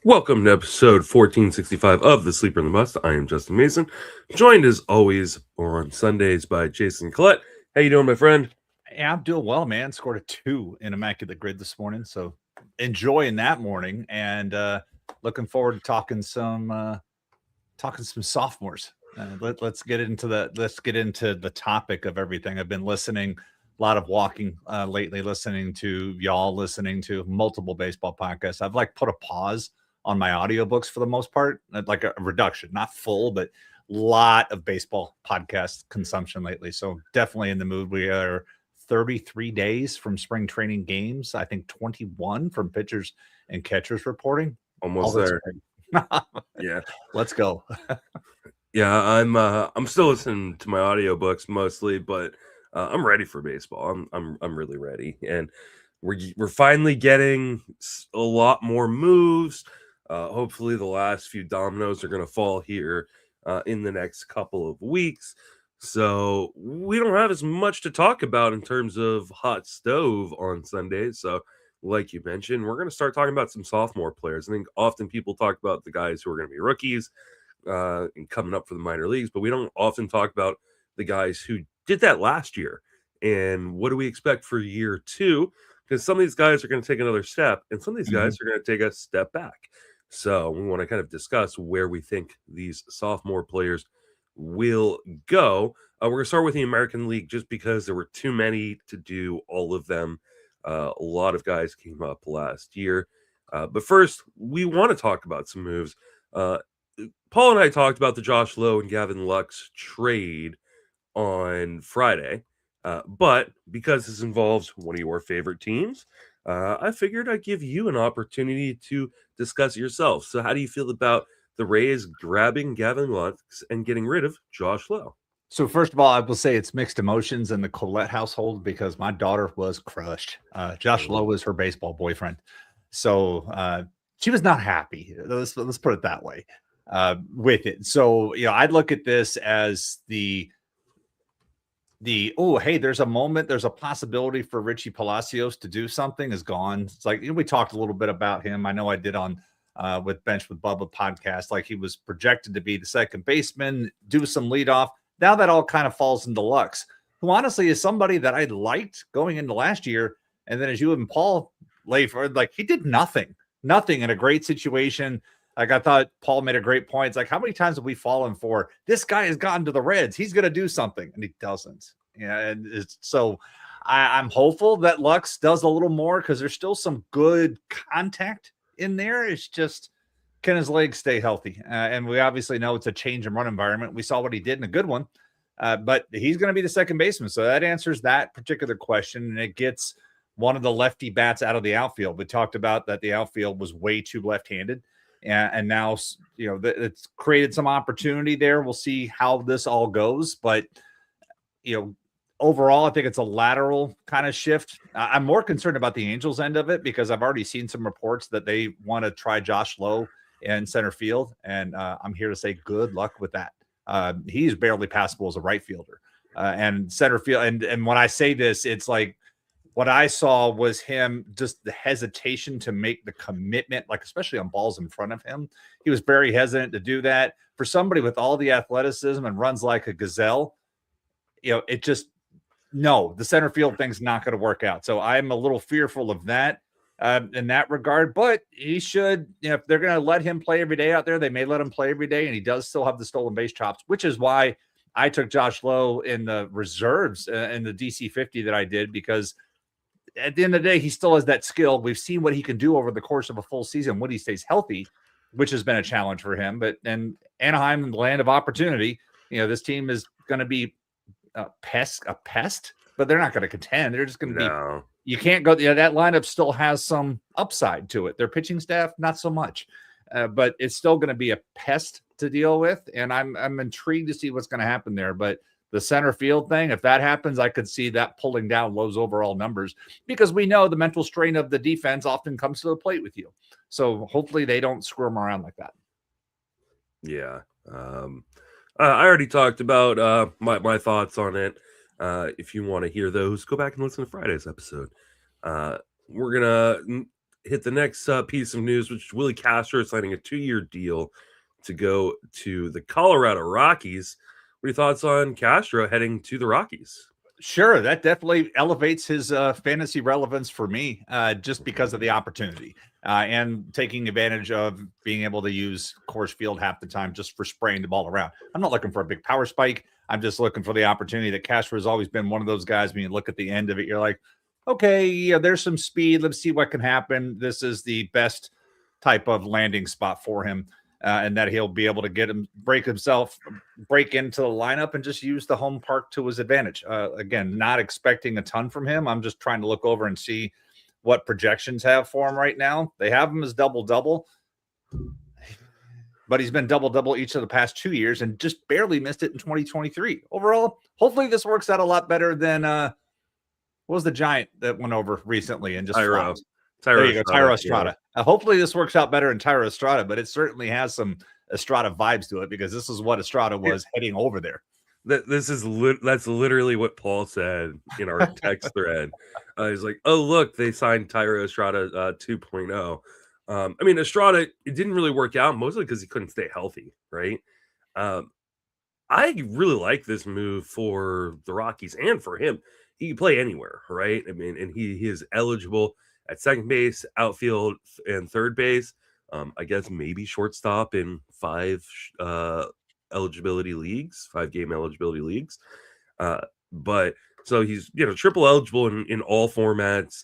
Welcome to episode 1465 of The Sleeper and the Bust. I am Justin Mason, joined as always on Sundays by Jason Collette. How you doing, my friend? Yeah, I'm doing well, man. Scored a 2 in Immaculate Grid this morning, so enjoying that morning and looking forward to talking some sophomores. Let's get into the topic of everything. I've been listening a lot of walking lately, listening to y'all, listening to multiple baseball podcasts. I've like put a pause on my audiobooks for the most part, like a reduction, not full, but lot of baseball podcast consumption lately. So definitely in the mood. We are 33 days from spring training games. I think 21 from pitchers and catchers reporting. All Almost that's there. great. Yeah. Let's go. Yeah, I'm still listening to my audiobooks mostly, but I'm ready for baseball. I'm really ready. And we're finally getting a lot more moves. Hopefully the last few dominoes are going to fall here in the next couple of weeks. So we don't have as much to talk about in terms of hot stove on Sundays. So like you mentioned, we're going to start talking about some sophomore players. I think often people talk about the guys who are going to be rookies and coming up for the minor leagues, but we don't often talk about the guys who did that last year. And what do we expect for year two? Because some of these guys are going to take another step, and some of these guys are going to take a step back. So we want to kind of discuss where we think these sophomore players will go. We're going to start with the American League just because there were too many to do all of them. A lot of guys came up last year. But first, we want to talk about some moves. Paul and I talked about the Josh Lowe and Gavin Lux trade on Friday. But because this involves one of your favorite teams, I figured I'd give you an opportunity to discuss it yourself. So, how do you feel about the Rays grabbing Gavin Lux and getting rid of Josh Lowe? So first of all, I will say it's mixed emotions in the Collette household because my daughter was crushed. Josh Lowe was her baseball boyfriend, so she was not happy. Let's put it that way with it. So I'd look at this as the oh, hey, there's a moment, there's a possibility for Richie Palacios to do something is gone. It's like we talked a little bit about him. I know I did on with Bench with Bubba podcast. Like he was projected to be the second baseman, do some leadoff. Now that all kind of falls into Lux, who honestly is somebody that I liked going into last year. And then as you and Paul lay for, like he did nothing in a great situation. Like I thought Paul made a great point. It's like, how many times have we fallen for this guy has gotten to the Reds? He's going to do something, and he doesn't. Yeah, and I'm hopeful that Lux does a little more because there's still some good contact in there. It's just, can his legs stay healthy? And we obviously know it's a change and run environment. We saw what he did in a good one, but he's going to be the second baseman. So that answers that particular question, and it gets one of the lefty bats out of the outfield. We talked about that the outfield was way too left-handed. And now, it's created some opportunity there. We'll see how this all goes. But, overall, I think it's a lateral kind of shift. I'm more concerned about the Angels end of it because I've already seen some reports that they want to try Josh Lowe in center field. And I'm here to say good luck with that. He's barely passable as a right fielder. And center field. And when I say this, it's like, what I saw was him just the hesitation to make the commitment, like especially on balls in front of him. He was very hesitant to do that. For somebody with all the athleticism and runs like a gazelle, it just, no, the center field thing's not going to work out. So I'm a little fearful of that in that regard. But he should, if they're going to let him play every day out there, they may let him play every day. And he does still have the stolen base chops, which is why I took Josh Lowe in the reserves in the DC 50 that I did, because at the end of the day, he still has that skill. We've seen what he can do over the course of a full season when he stays healthy, which has been a challenge for him. But then Anaheim, the land of opportunity, this team is going to be a pest, but they're not going to contend. They're just going to be, you can't go, that lineup still has some upside to it. Their pitching staff, not so much, but it's still going to be a pest to deal with. And I'm intrigued to see what's going to happen there. But the center field thing, if that happens, I could see that pulling down Lowe's overall numbers because we know the mental strain of the defense often comes to the plate with you. So hopefully they don't screw them around like that. Yeah. I already talked about my thoughts on it. If you want to hear those, go back and listen to Friday's episode. We're going to hit the next piece of news, which is Willie Castro signing a 2-year deal to go to the Colorado Rockies. What are your thoughts on Castro heading to the Rockies? Sure, that definitely elevates his fantasy relevance for me, just because of the opportunity and taking advantage of being able to use Coors Field half the time just for spraying the ball around. I'm not looking for a big power spike. I'm just looking for the opportunity. That Castro has always been one of those guys. When you look at the end of it, you're like, okay, yeah, there's some speed. Let's see what can happen. This is the best type of landing spot for him. And that he'll be able to get him break into the lineup and just use the home park to his advantage. Again, not expecting a ton from him. I'm just trying to look over and see what projections have for him right now. They have him as double, but he's been double each of the past 2 years and just barely missed it in 2023. Overall, hopefully this works out a lot better than what was the Giant that went over recently and just flopped? There you go, Tyro Estrada. Hopefully this works out better in Tyro Estrada, but it certainly has some Estrada vibes to it because this is what Estrada was heading over there. That's literally what Paul said in our text thread. He's like, "Oh, look, they signed Tyro Estrada 2.0." I mean, Estrada, it didn't really work out mostly because he couldn't stay healthy, right? I really like this move for the Rockies and for him. He can play anywhere, right? I mean, and he is eligible at second base, outfield, and third base. I guess maybe shortstop in 5 eligibility leagues, 5-game eligibility leagues. But so he's triple eligible in all formats.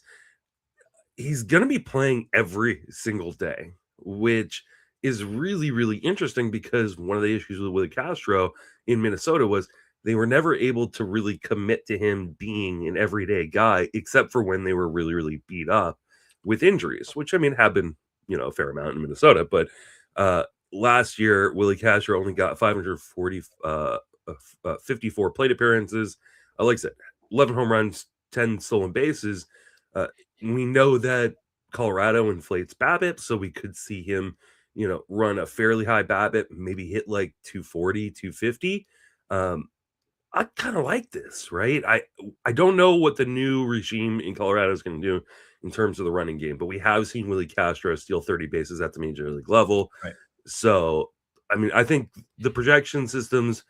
He's gonna be playing every single day, which is really, really interesting because one of the issues with Willie Castro in Minnesota was they were never able to really commit to him being an everyday guy, except for when they were really, really beat up with injuries, which I mean happened, a fair amount in Minnesota. But last year, Willie Castro only got 54 plate appearances. Like I said, 11 home runs, 10 stolen bases. We know that Colorado inflates BABIP, so we could see him, run a fairly high BABIP, maybe hit like 240, 250. I kind of like this, right? I don't know what the new regime in Colorado is going to do in terms of the running game, but we have seen Willie Castro steal 30 bases at the major league level. Right. So, I mean, I think the projection systems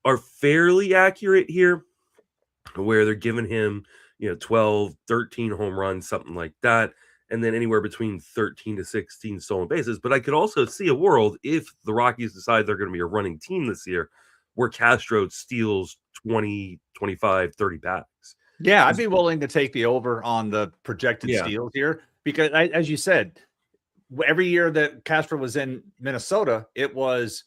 are fairly accurate here, where they're giving him, 12, 13 home runs, something like that, and then anywhere between 13 to 16 stolen bases. But I could also see a world if the Rockies decide they're going to be a running team this year where Castro steals 20, 25, 30 bags. Yeah, I'd be willing to take the over on the projected steals here because, as you said, every year that Castro was in Minnesota, it was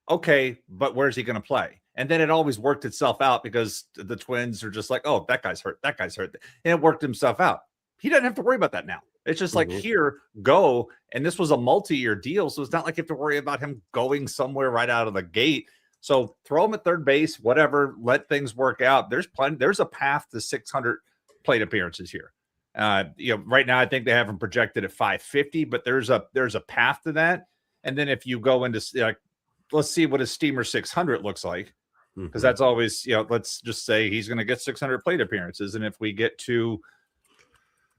okay, but where's he going to play? And then it always worked itself out because the Twins are just like, oh, that guy's hurt. That guy's hurt. And it worked himself out. He doesn't have to worry about that now. It's just like, here, go. And this was a multi-year deal. So it's not like you have to worry about him going somewhere right out of the gate. So throw him at third base, whatever, let things work out. There's a path to 600 plate appearances here. Right now I think they have him projected at 550, but there's a path to that. And then if you go into let's see what his Steamer 600 looks like, because that's always, let's just say he's going to get 600 plate appearances. And if we get to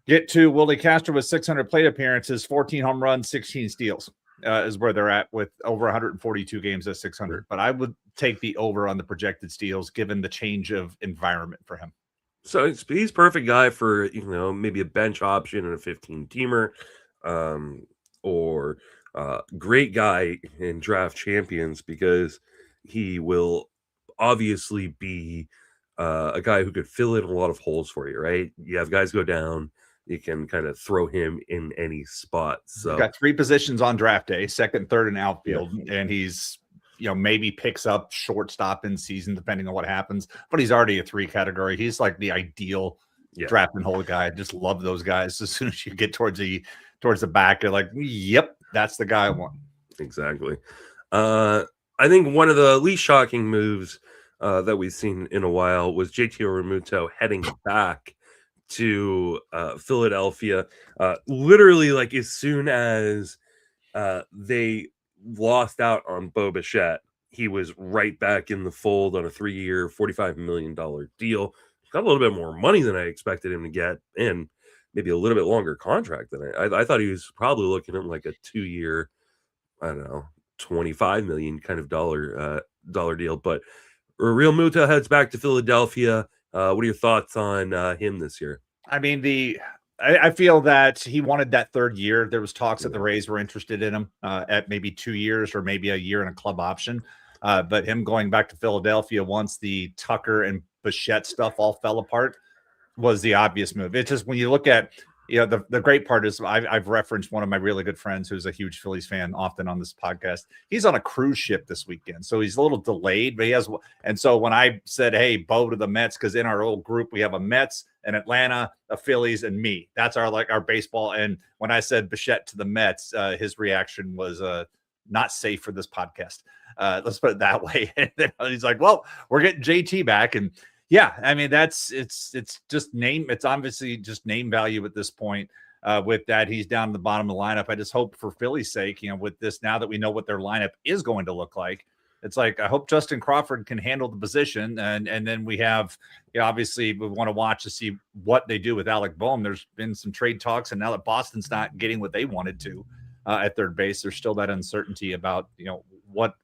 Willie Castro with 600 plate appearances, 14 home runs, 16 steals. Is where they're at with over 142 games at 600. But I would take the over on the projected steals given the change of environment for him. So he's perfect guy for, maybe a bench option and a 15-teamer, or great guy in draft champions because he will obviously be a guy who could fill in a lot of holes for you, right? You have guys go down. You can kind of throw him in any spot. So he's got 3 positions on draft day, second, third, and outfield. Yeah. And he's, maybe picks up shortstop in season, depending on what happens, but he's already a 3 category. He's like the ideal draft and hold guy. I just love those guys. As soon as you get towards the back, you're like, yep, that's the guy I want. Exactly. I think one of the least shocking moves that we've seen in a while was JT Realmuto heading back to Philadelphia, literally like as soon as they lost out on Bo Bichette, he was right back in the fold on a 3-year, $45 million deal. Got a little bit more money than I expected him to get, and maybe a little bit longer contract than I thought he was probably looking at like a 2 year, I don't know, 25 million kind of dollar deal. But Real Muto heads back to Philadelphia. What are your thoughts on him this year? I mean, I feel that he wanted that third year. There was talks that the Yeah. Rays were interested in him at maybe 2 years or maybe a year in a club option. But him going back to Philadelphia once the Tucker and Bichette stuff all fell apart was the obvious move. It's just when you look at, the great part is I've referenced one of my really good friends who's a huge Phillies fan often on this podcast. He's on a cruise ship this weekend, so he's a little delayed, but he has. And so when I said, "Hey, Bo to the Mets," because in our old group we have a Mets, an Atlanta, a Phillies, and me. That's our baseball. And when I said Bichette to the Mets, his reaction was not safe for this podcast. Let's put it that way. And then he's like, "Well, we're getting JT back," and yeah, I mean it's just name. It's obviously just name value at this point. With that, he's down to the bottom of the lineup. I just hope for Philly's sake, with this now that we know what their lineup is going to look like. It's like I hope Justin Crawford can handle the position, and then we have, obviously we want to watch to see what they do with Alec Boehm. There's been some trade talks, and now that Boston's not getting what they wanted to at third base, there's still that uncertainty about what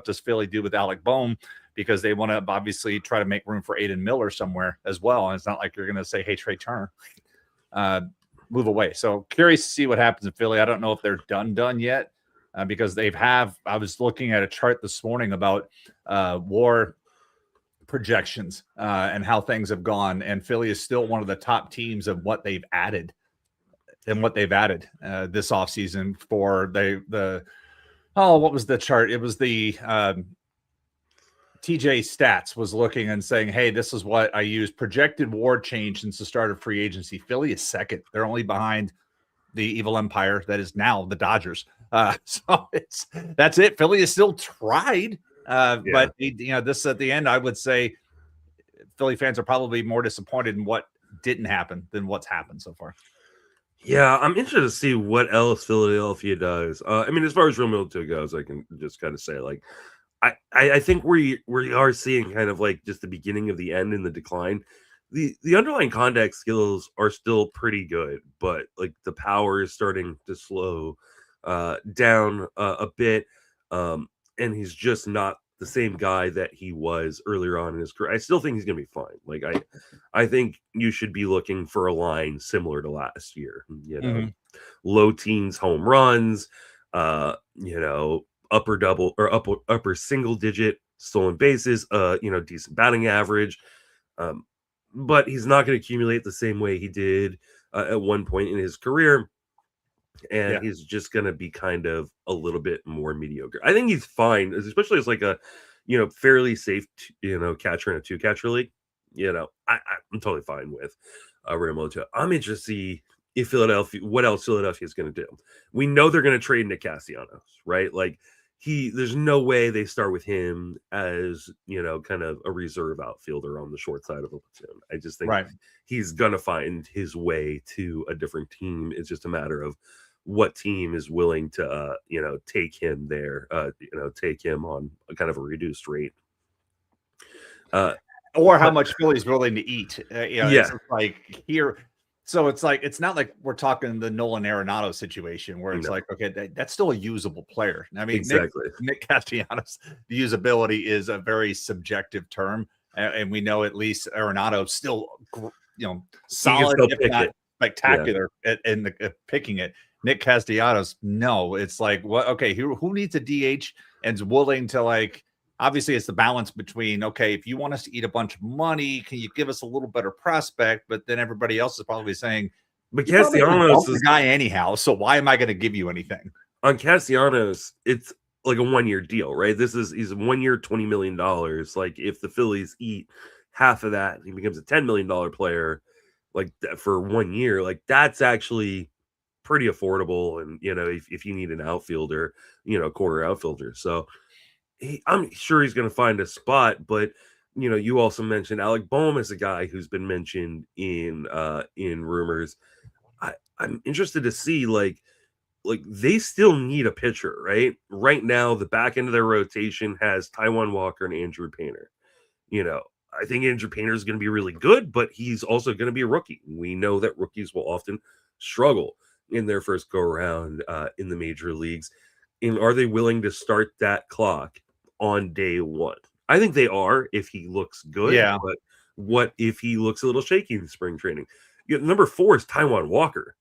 does Philly do with Alec Boehm, because they want to obviously try to make room for Aiden Miller somewhere as well. And it's not like you're going to say, "Hey, Trey Turner, move away." So curious to see what happens in Philly. I don't know if they're done yet because I was looking at a chart this morning about WAR projections and how things have gone. And Philly is still one of the top teams of what they've added this offseason for what was the chart? It was the TJ Stats was looking and saying, "Hey, this is what I use. Projected WAR change since the start of free agency. Philly is second. They're only behind the evil empire that is now the Dodgers." So that's it. Philly is still tried. But this at the end, I would say Philly fans are probably more disappointed in what didn't happen than what's happened so far. Yeah, I'm interested to see what else Philadelphia does. I mean, as far as Real Muto goes, I can just kind of say, like, I think we are seeing kind of like just the beginning of the end in the decline. The underlying contact skills are still pretty good, but like the power is starting to slow down a bit, and he's just not the same guy that he was earlier on in his career. I still think he's gonna be fine. Like I think you should be looking for a line similar to last year. Low teens home runs, upper double or upper single digit stolen bases, decent batting average. But he's not going to accumulate the same way he did at one point in his career. And he's just going to be kind of a little bit more mediocre. I think he's fine, especially as like a, fairly safe, catcher in a 2-catcher league. I'm totally fine with Real Muto. I'm interested to see if what else Philadelphia is going to do. We know they're going to trade Nick Castellanos, right? Like there's no way they start with him as, kind of a reserve outfielder on the short side of a platoon. I just think he's going to find his way to a different team. It's just a matter of what team is willing to, take him there, take him on a kind of a reduced rate. Or how much Philly's willing to eat. It's like here. So it's like, it's not like we're talking the Nolan Arenado situation where it's like, okay, that's still a usable player. I mean, exactly. Nick Castellanos, the usability is a very subjective term. And we know at least Arenado still, solid, if not spectacular in picking it. Nick Castellanos, no. It's like, what? Okay, who needs a DH and is willing to, like, obviously it's the balance between, okay, if you want us to eat a bunch of money, can you give us a little better prospect? But then everybody else is probably saying, but Castellanos is the guy anyhow, so why am I going to give you anything? On Castellanos, it's like a 1-year deal, right? He's 1 year, $20 million. Like if the Phillies eat half of that, he becomes a $10 million player, like for 1 year. Like that's actually pretty affordable. And if you need an outfielder, quarter outfielder. So I'm sure he's going to find a spot, but you also mentioned Alec Boehm as a guy who's been mentioned in rumors. I'm interested to see like they still need a pitcher, right? Right now, the back end of their rotation has Taijuan Walker and Andrew Painter. I think Andrew Painter is going to be really good, but he's also going to be a rookie. We know that rookies will often struggle in their first go around in the major leagues. And are they willing to start that clock on day one? I think they are if he looks good. Yeah. But what if he looks a little shaky in spring training? Number 4 is Taijuan Walker.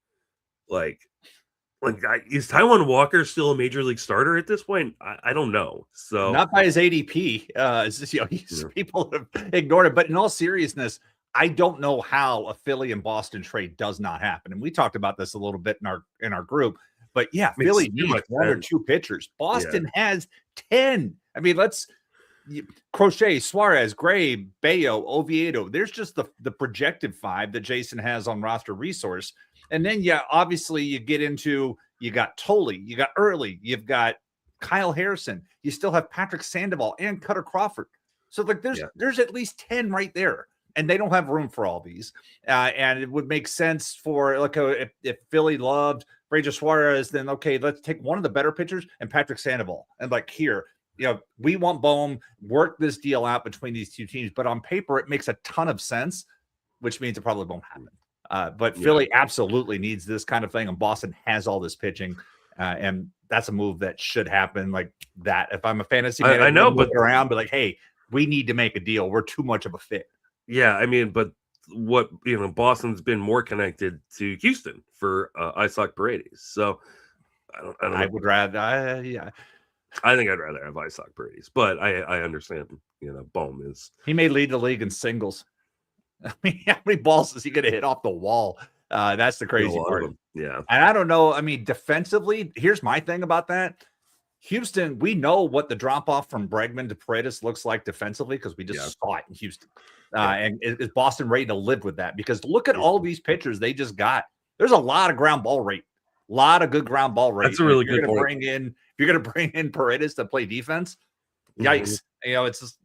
Is Taijuan Walker still a major league starter at this point? I don't know. So not by his ADP. It's just, people have ignored it. But in all seriousness, I don't know how a Philly and Boston trade does not happen. And we talked about this a little bit in our group. But yeah, Philly needs 1 or 2 pitchers. Boston has 10. I mean, Crochet, Suarez, Gray, Bayo, Oviedo. There's just the projected 5 that Jason has on roster resource. And then, obviously you get into, you got Tolle, you got Early, you've got Kyle Harrison. You still have Patrick Sandoval and Cutter Crawford. So there's at least 10 right there. And they don't have room for all these. And it would make sense for, if Philly loved Ranger Suarez, then, okay, let's take one of the better pitchers and Patrick Sandoval. And here, we want Bohm, work this deal out between these 2 teams. But on paper, it makes a ton of sense, which means it probably won't happen. But Philly absolutely needs this kind of thing, and Boston has all this pitching, and that's a move that should happen like that. If I'm a fantasy manager, I know, but around, but hey, we need to make a deal. We're too much of a fit. Yeah, I mean, but what Boston's been more connected to Houston for Isaac Paredes, so I would rather, I think I'd rather have Isaac Paredes, but I understand. Bohm is he may lead the league in singles. I mean, how many balls is he going to hit off the wall? That's the crazy part. Yeah. And I don't know. I mean, defensively, here's my thing about that. Houston, we know what the drop off from Bregman to Paredes looks like defensively because we just saw it in Houston. And is Boston ready to live with that? Because look at all these pitchers they just got. There's a lot of ground ball rate, a lot of good ground ball rate. That's a really good point. If you're going to bring in Paredes to play defense, yikes. It's just,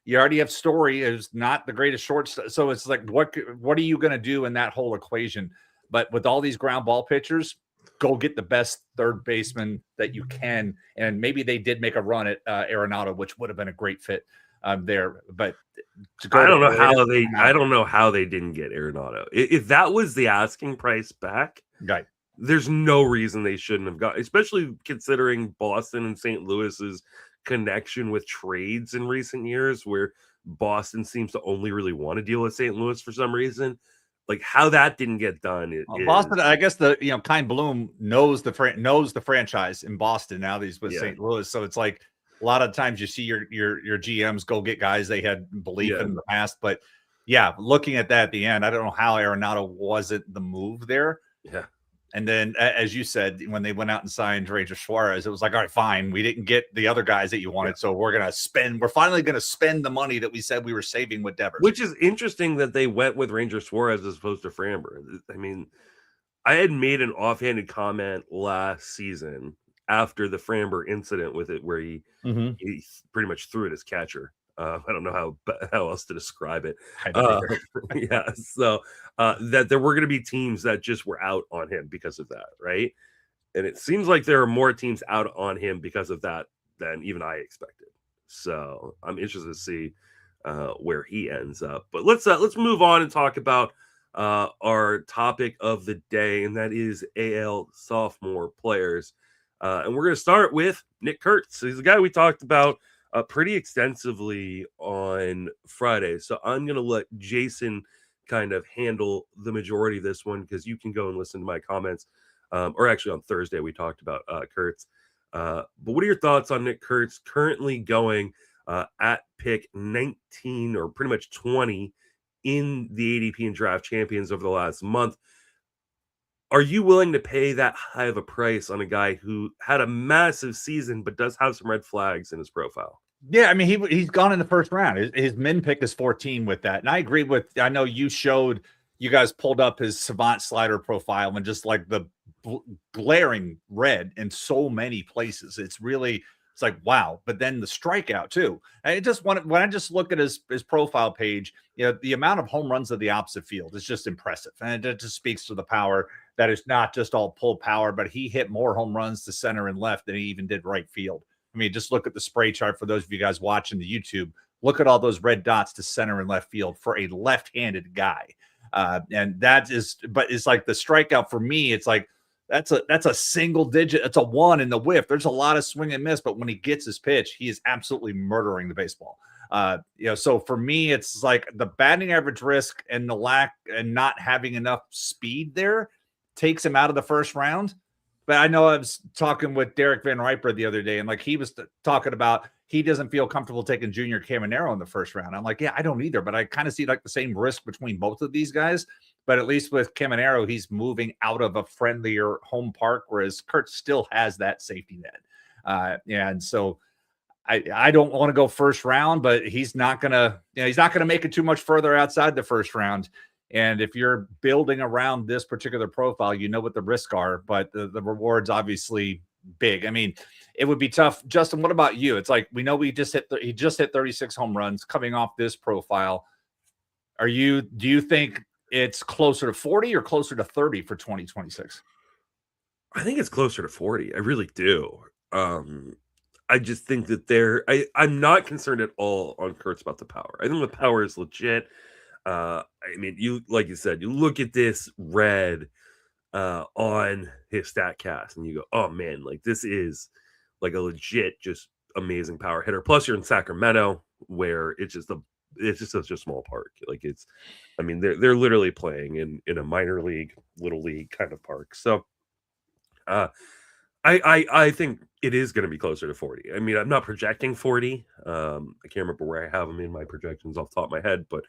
you already have Story is not the greatest short. So it's like, what are you going to do in that whole equation? But with all these ground ball pitchers, go get the best third baseman that you can. And maybe they did make a run at Arenado, which would have been a great fit there. But I don't know how they didn't get Arenado. If that was the asking price back, right, there's no reason they shouldn't have got, especially considering Boston and St. Louis's connection with trades in recent years, where Boston seems to only really want to deal with St. Louis for some reason. Like how that didn't get done. Boston, I guess Kind Bloom knows the franchise in Boston now that he's with St. Louis. So it's like a lot of times you see your GMs go get guys they had belief in the past. But looking at that at the end, I don't know how Arenado wasn't the move there. Yeah. And then, as you said, when they went out and signed Ranger Suarez, it was like, all right, fine. We didn't get the other guys that you wanted. So we're finally going to spend the money that we said we were saving with Devers. Which is interesting that they went with Ranger Suarez as opposed to Framber. I mean, I had made an offhanded comment last season after the Framber incident with it, where he pretty much threw it as catcher. I don't know how else to describe it. So that there were going to be teams that just were out on him because of that, right? And it seems like there are more teams out on him because of that than even I expected. So I'm interested to see where he ends up. But let's move on and talk about our topic of the day, and that is AL sophomore players. And we're going to start with Nick Kurtz. He's the guy we talked about pretty extensively on Friday. So I'm going to let Jason kind of handle the majority of this one, because you can go and listen to my comments. Or actually on Thursday, we talked about Kurtz. But what are your thoughts on Nick Kurtz currently going at pick 19 or pretty much 20 in the ADP and draft champions over the last month? Are you willing to pay that high of a price on a guy who had a massive season but does have some red flags in his profile? Yeah, I mean, he's gone in the first round. His min pick is 14 with that. And I agree with, I know you guys pulled up his Savant slider profile and just like the glaring red in so many places. It's like, wow. But then the strikeout too. And when I just look at his profile page, the amount of home runs of the opposite field is just impressive. And it just speaks to the power that is not just all pull power, but he hit more home runs to center and left than he even did right field. I mean, just look at the spray chart for those of you guys watching the YouTube. Look at all those red dots to center and left field for a left-handed guy. And that is, but it's like the strikeout for me, it's like that's a single digit, it's a one in the whiff. There's a lot of swing and miss, but when he gets his pitch, he is absolutely murdering the baseball. So for me, it's like the batting average risk and the lack and not having enough speed there takes him out of the first round. But I know I was talking with Derek Van Riper the other day, and like he was talking about he doesn't feel comfortable taking Junior Caminero in the first round. I'm like, yeah, I don't either, but I kind of see like the same risk between both of these guys. But at least with Caminero, he's moving out of a friendlier home park, whereas Kurt still has that safety net. And so I don't want to go first round, but he's not gonna make it too much further outside the first round. And if you're building around this particular profile, you know what the risks are, but the reward's obviously big. I mean, it would be tough. Justin, what about you? It's like we know he just hit 36 home runs coming off this profile. Do you think it's closer to 40 or closer to 30 for 2026? I think it's closer to 40. I really do. I just think that I'm not concerned at all on Kurtz about the power. I think the power is legit. I mean, like you said, you look at this red on his stat cast and you go, oh man, like this is like a legit, just amazing power hitter. Plus you're in Sacramento where it's just such a small park. Like I mean, they're literally playing in a minor league, little league kind of park. So I think it is going to be closer to 40. I mean, I'm not projecting 40. I can't remember where I have them in my projections off the top of my head, but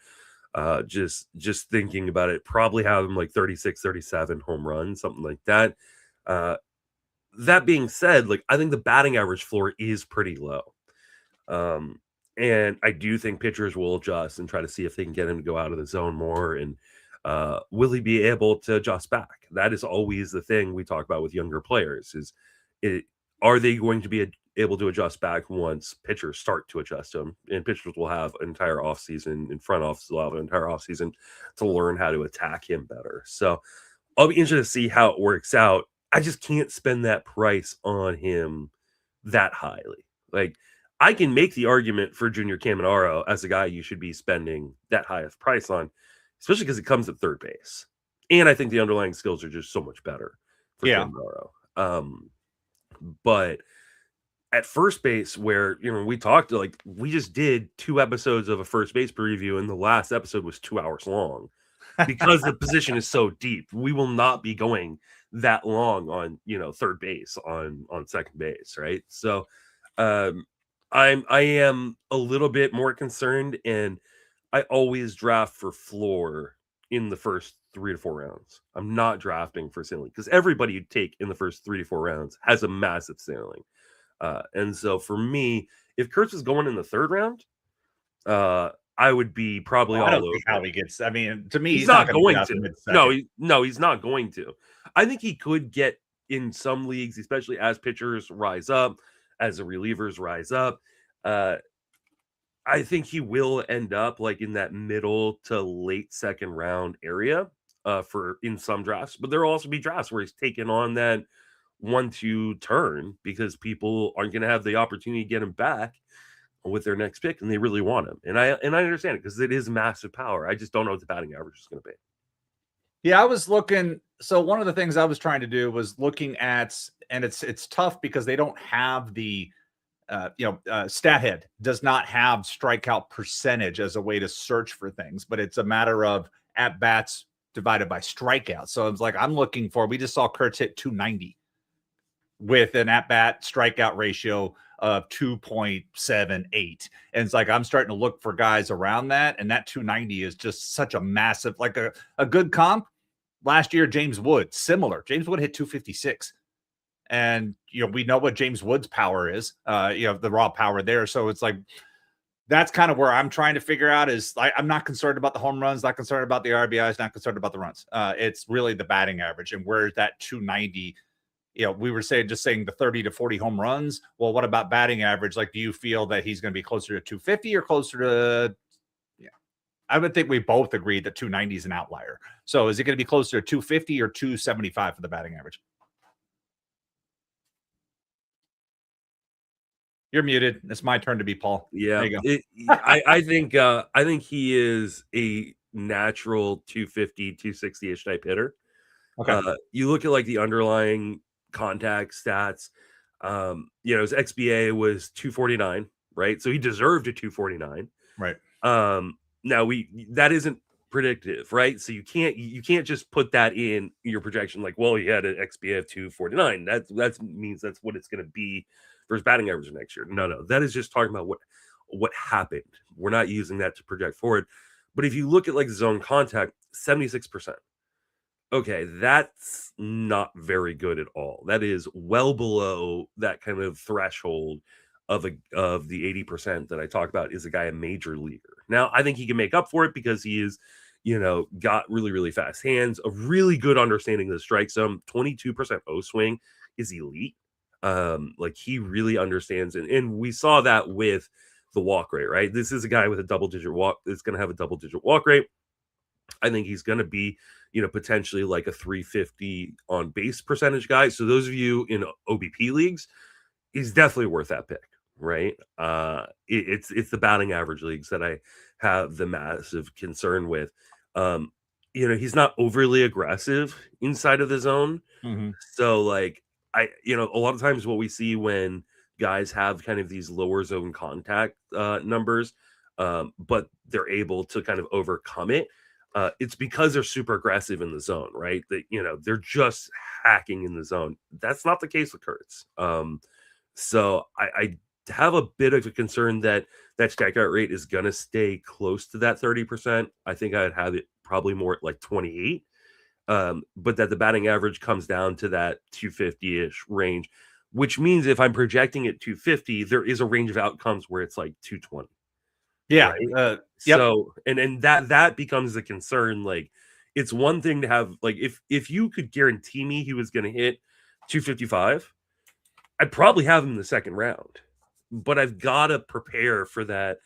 just thinking about it, probably have them like 36, 37 home runs, something like that. That being said, like I think the batting average floor is pretty low. And I do think pitchers will adjust and try to see if they can get him to go out of the zone more. And will he be able to adjust back? That is always the thing we talk about with younger players are they going to be able to adjust back once pitchers start to adjust to him? And pitchers will have an entire offseason, and front office will have an entire offseason to learn how to attack him better. So I'll be interested to see how it works out. I just can't spend that price on him that highly. Like, I can make the argument for Junior Caminero as a guy you should be spending that high of price on, especially because it comes at third base. And I think the underlying skills are just so much better for Caminero. But at first base, where we talked, like we just did 2 episodes of a first base preview, and the last episode was 2 hours long because the position is so deep. We will not be going that long on third base, on second base, right? So I am a little bit more concerned, and I always draft for floor in the first 3 to 4 rounds. I'm not drafting for ceiling because everybody you take in the first 3 to 4 rounds has a massive ceiling. And so for me, if Kurtz is going in the 3rd round, I would be probably I don't all see over. how he gets. I mean, to me, He's not going to. No, he's not going to. I think he could get in some leagues, especially as pitchers rise up, as the relievers rise up. I think he will end up like in that middle to late 2nd round area for in some drafts, but there will also be drafts where he's taking on that 1-2 turn because people aren't going to have the opportunity to get him back with their next pick, and they really want him. And I understand it because it is massive power. I just don't know what the batting average is going to be. Yeah, I was looking. So one of the things I was trying to do was looking at, and it's tough because they don't have the StatHead does not have strikeout percentage as a way to search for things, but it's a matter of at bats divided by strikeouts. So it's like we just saw Kurtz hit 290 with an at bat strikeout ratio of 2.78. And it's like I'm starting to look for guys around that, and that 290 is just such a massive, like a good comp. Last year, James Wood, similar. James Wood hit 256. And, we know what James Wood's power is, the raw power there. So it's like, that's kind of where I'm trying to figure out is I'm not concerned about the home runs, not concerned about the RBIs, not concerned about the runs. It's really the batting average and where's that 290. We were saying the 30 to 40 home runs. Well, what about batting average? Like, do you feel that he's going to be closer to 250 or closer to, I would think we both agreed that 290 is an outlier. So is it going to be closer to 250 or 275 for the batting average? You're muted. It's my turn to be Paul. Yeah, There you go. I think he is a natural 250, 260-ish type hitter. Okay. You look at like the underlying contact stats. His XBA was 249, right? So he deserved a 249. Right. Now that isn't predictive, right? So you can't just put that in your projection like, well, he had an XBA of 249. That means that's what it's going to be for his batting average next year. No, that is just talking about what happened. We're not using that to project forward. But if you look at like zone contact, 76%. Okay, that's not very good at all. That is well below that kind of threshold of the 80% that I talk about. Is a guy a major leaguer? Now, I think he can make up for it because he is, got really, really fast hands, a really good understanding of the strike zone. 22% O swing is elite. Like he really understands it. And we saw that with the walk rate, right? This is a guy with a double digit walk that's going to have a double digit walk rate. I think he's going to be, potentially like a 350 on base percentage guy. So those of you in OBP leagues, he's definitely worth that pick, right? It's the batting average leagues that I have the massive concern with. He's not overly aggressive inside of the zone. Mm-hmm. So like a lot of times what we see when guys have kind of these lower zone contact numbers, but they're able to kind of overcome it. It's because they're super aggressive in the zone, right? That they're just hacking in the zone. That's not the case with Kurtz. So I have a bit of a concern that strikeout rate is going to stay close to that 30%. I think I'd have it probably more at like 28. But that the batting average comes down to that 250-ish range, which means if I'm projecting it 250, there is a range of outcomes where it's like 220. Yeah. Right. Yep. So and that becomes a concern. Like it's one thing to have like if you could guarantee me he was going to hit 255, I'd probably have him in the second round. But I've got to prepare for that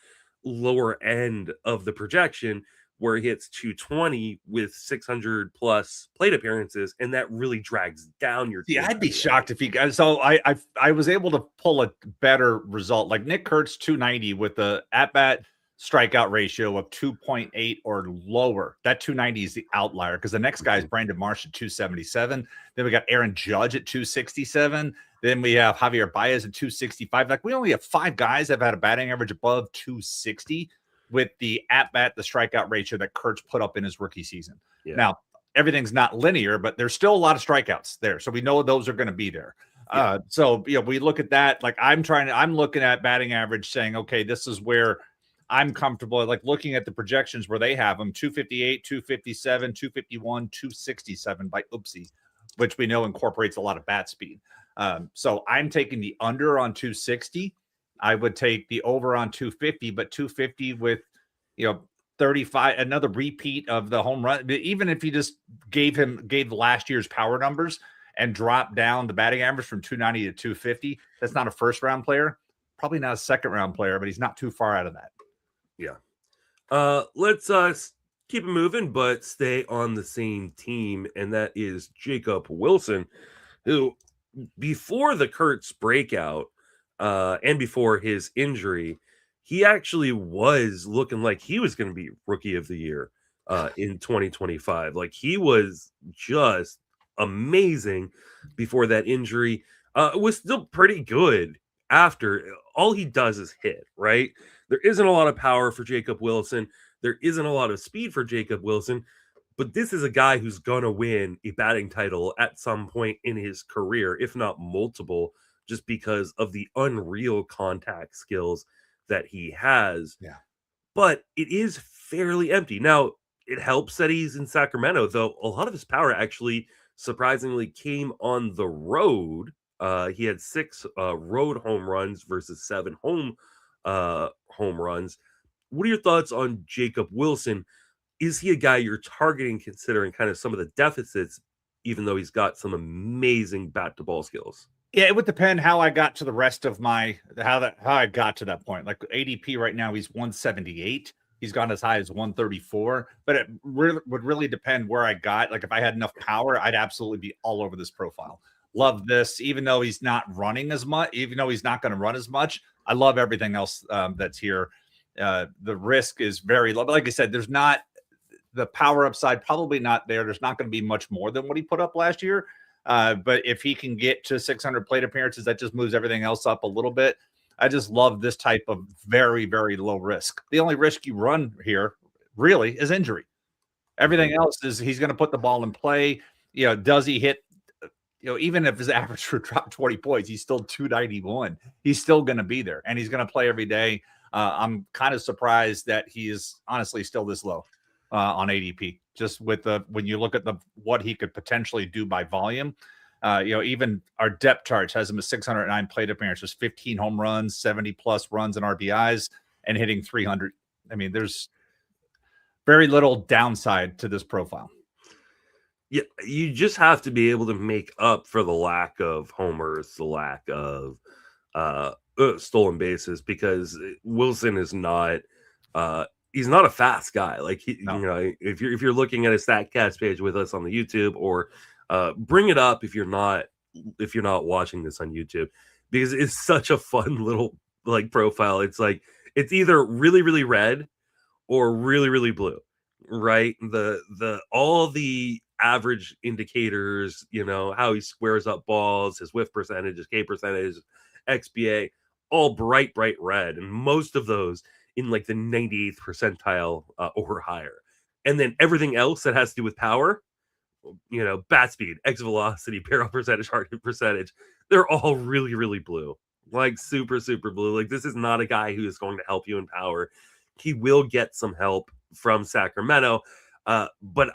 lower end of the projection where he hits 220 with 600 plus plate appearances, and that really drags down your team. Yeah, I'd be shocked if he got. So I was able to pull a better result. Like Nick Kurtz 290 with the at bat strikeout ratio of 2.8 or lower. That 290 is the outlier because the next guy is Brandon Marsh at 277. Then we got Aaron Judge at 267. Then we have Javier Baez at 265. Like we only have 5 guys that have had a batting average above 260 with the at bat, the strikeout ratio that Kurtz put up in his rookie season. Yeah. Now, everything's not linear, but there's still a lot of strikeouts there. So we know those are going to be there. Yeah. So we look at that. Like I'm looking at batting average saying, okay, this is where I'm comfortable. Like looking at the projections where they have them 258, 257, 251, 267 by Oopsie, which we know incorporates a lot of bat speed. So I'm taking the under on 260. I would take the over on 250, but 250 with, 35, another repeat of the home run. Even if you just gave last year's power numbers and dropped down the batting average from 290 to 250, that's not a first round player, probably not a second round player, but he's not too far out of that. Yeah. Let's keep it moving, but stay on the same team, and that is Jacob Wilson, who before the Kurtz breakout and before his injury, he actually was looking like he was going to be rookie of the year in 2025. Like he was just amazing before that injury. Was still pretty good after. All he does is hit, right? There isn't a lot of power for Jacob Wilson. There isn't a lot of speed for Jacob Wilson, but this is a guy who's going to win a batting title at some point in his career, if not multiple, just because of the unreal contact skills that he has. Yeah. But it is fairly empty. Now, it helps that he's in Sacramento, though a lot of his power actually surprisingly came on the road. He had 6 road home runs versus 7 home runs. What are your thoughts on Jacob Wilson? Is he a guy you're targeting considering kind of some of the deficits, even though he's got some amazing bat to ball skills? Yeah, it would depend how I got to the rest of my how I got to that point. Like ADP right now, he's 178. He's gone as high as 134, but it would really depend where I got. Like if I had enough power, I'd absolutely be all over this profile. Love this, even though he's not running as much, even though he's not going to run as much. I love everything else that's here. The risk is very low. But like I said, there's not the power upside, probably not there. There's not going to be much more than what he put up last year. But if he can get to 600 plate appearances, that just moves everything else up a little bit. I just love this type of very, very low risk. The only risk you run here really is injury. Everything else is he's going to put the ball in play. Does he hit? Even if his average would drop 20 points, he's still 291. He's still going to be there, and he's going to play every day. I'm kind of surprised that he is honestly still this low on ADP. Just with when you look at what he could potentially do by volume. Even our depth charts has him at 609 plate appearances, 15 home runs, 70 plus runs and RBIs, and hitting 300. I mean, there's very little downside to this profile. Yeah, you just have to be able to make up for the lack of homers, the lack of stolen bases, because Wilson is not he's not a fast guy. Like if you're looking at a StatCast page with us on the YouTube, or bring it up if you're not watching this on YouTube, because it's such a fun little like profile. It's like it's either really, really red or really, really blue, right? All the average indicators, how he squares up balls, his whiff percentage, his K percentage, XBA, all bright red, and most of those in like the 98th percentile or higher. And then everything else that has to do with power, bat speed, exit velocity, barrel percentage, hard hit percentage, they're all really, really blue, like super, super blue. Like this is not a guy who is going to help you in power. He will get some help from Sacramento, but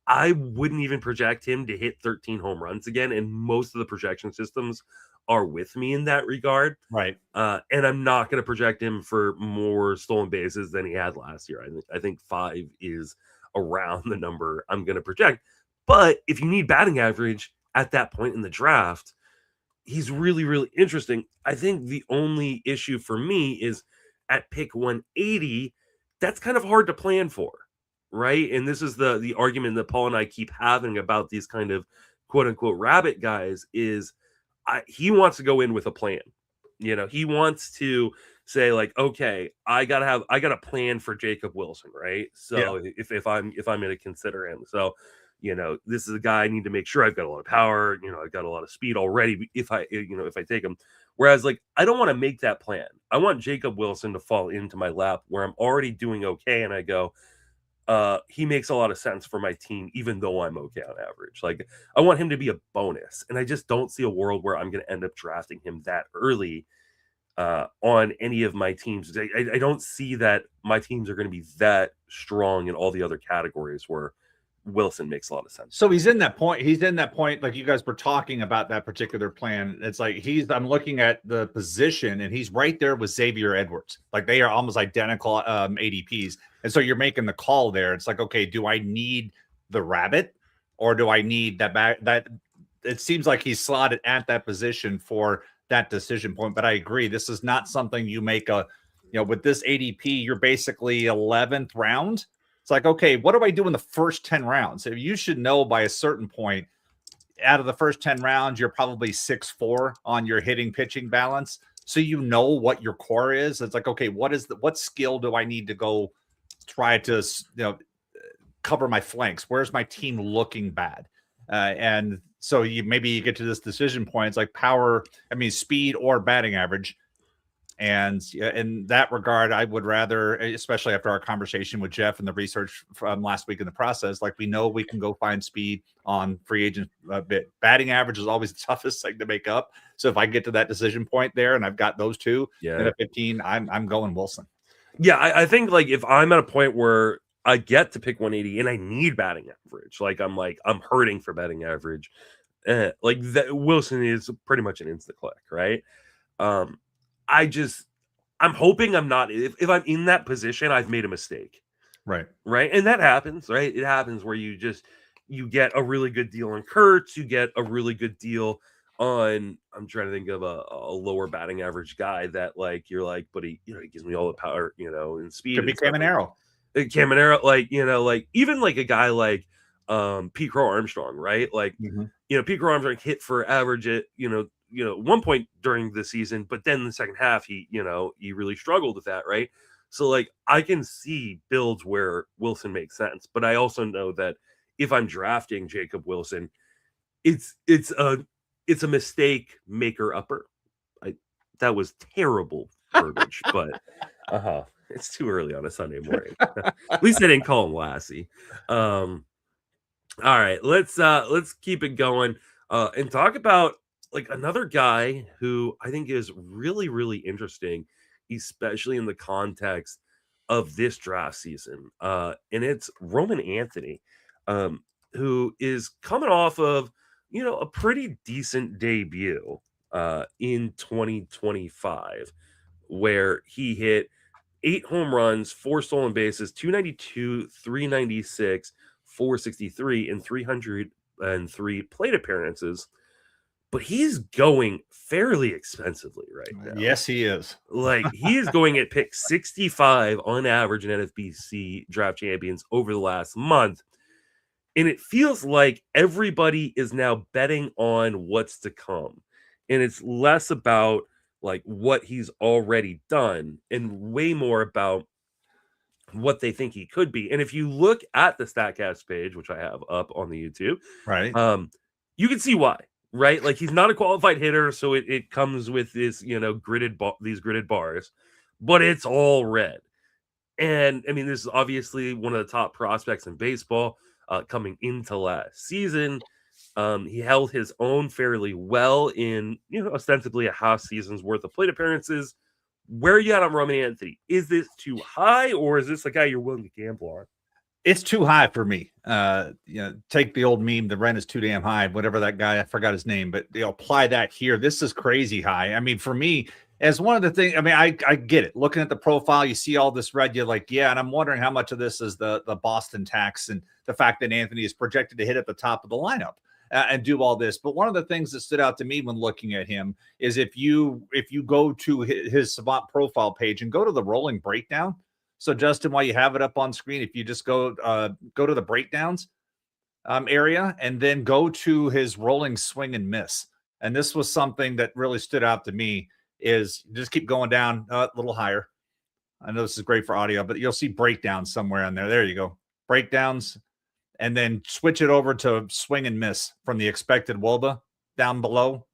I wouldn't even project him to hit 13 home runs again, and most of the projection systems are with me in that regard. Right. And I'm not going to project him for more stolen bases than he had last year. I think 5 is around the number I'm going to project. But if you need batting average at that point in the draft, he's really, really interesting. I think the only issue for me is at pick 180, that's kind of hard to plan for, right? And this is the argument that Paul and I keep having about these kind of quote unquote rabbit guys is he wants to go in with a plan. He wants to say like, okay, I gotta plan for Jacob Wilson, right? So yeah. if I'm going to consider him, so this is a guy I need to make sure I've got a lot of power. I've got a lot of speed already. If I take him, whereas like I don't want to make that plan. I want Jacob Wilson to fall into my lap where I'm already doing okay, and I go, he makes a lot of sense for my team, even though I'm okay on average. Like I want him to be a bonus, and I just don't see a world where I'm going to end up drafting him that early on any of my teams. I don't see that my teams are going to be that strong in all the other categories where Wilson makes a lot of sense. So he's in that point. Like you guys were talking about that particular plan. It's like I'm looking at the position, and he's right there with Xavier Edwards. Like they are almost identical ADPs. And so you're making the call there. It's like, okay, do I need the rabbit, or do I need that it seems like he's slotted at that position for that decision point. But I agree, this is not something you make with this ADP, you're basically 11th round. It's like, okay, what do I do in the first 10 rounds? You should know by a certain point, out of the first 10 rounds, you're probably 6'4" on your hitting pitching balance. So you know what your core is. It's like, okay, what skill do I need to go try to cover my flanks? Where's my team looking bad? And so maybe you get to this decision point. It's like speed or batting average. And in that regard, I would rather, especially after our conversation with Jeff and the research from last week in the process, like we know we can go find speed on free agent bit. Batting average is always the toughest thing to make up. So if I get to that decision point there and I've got those two, then at 15, I'm going Wilson. Yeah, I think like if I'm at a point where I get to pick 180 and I need batting average, I'm hurting for batting average, like that Wilson is pretty much an insta click, right? I'm hoping I'm not, if I'm in that position, I've made a mistake. Right. And that happens, right? It happens where you get a really good deal on Kurtz, you get a really good deal on, I'm trying to think of a lower batting average guy that like, you're like, but he gives me all the power, and speed. Could be Caminero. Caminero, like, like even like a guy like Pete Crow Armstrong, right? Like, Mhm. Pete Crow Armstrong hit for average at, one point during the season, but then in the second half, he really struggled with that, right? So like I can see builds where Wilson makes sense, but I also know that if I'm drafting Jacob Wilson, it's it's a it's a mistake maker upper. I That was terrible verbiage, but it's too early on a Sunday morning. At least I didn't call him Lassie. All right, let's keep it going and talk about like another guy who I think is really really interesting, especially in the context of this draft season. And it's Roman Anthony, um, who is coming off of a pretty decent debut in 2025, where he hit 8 home runs, 4 stolen bases, 292, 396, 463, and 303 plate appearances. But he's going fairly expensively right now. Yes, he is. Like he is going at pick 65 on average in NFBC draft champions over the last month. And it feels like everybody is now betting on what's to come. And it's less about like what he's already done and way more about what they think he could be. And if you look at the StatCast page, which I have up on the YouTube, Right. You can see why, right? Like he's not a qualified hitter, so it comes with this, these gridded bars, but it's all red. And I mean, this is obviously one of the top prospects in baseball coming into last season. He held his own fairly well in, ostensibly a half season's worth of plate appearances. Where are you at on Roman Anthony? Is this too high, or is this a guy you're willing to gamble on? It's too high for me. Take the old meme, the rent is too damn high, whatever that guy, I forgot his name, but apply that here. This is crazy high. I mean, for me, as one of the things, I mean, I get it. Looking at the profile, you see all this red, you're like, yeah, and I'm wondering how much of this is the Boston tax and the fact that Anthony is projected to hit at the top of the lineup and do all this. But one of the things that stood out to me when looking at him is if you go to his Savant profile page and go to the rolling breakdown. So Justin, while you have it up on screen, if you just go to the breakdowns area and then go to his rolling swing and miss. And this was something that really stood out to me is just keep going down a little higher. I know this is great for audio, but you'll see breakdowns somewhere in there. There you go. Breakdowns. And then switch it over to swing and miss from the expected WOBA down below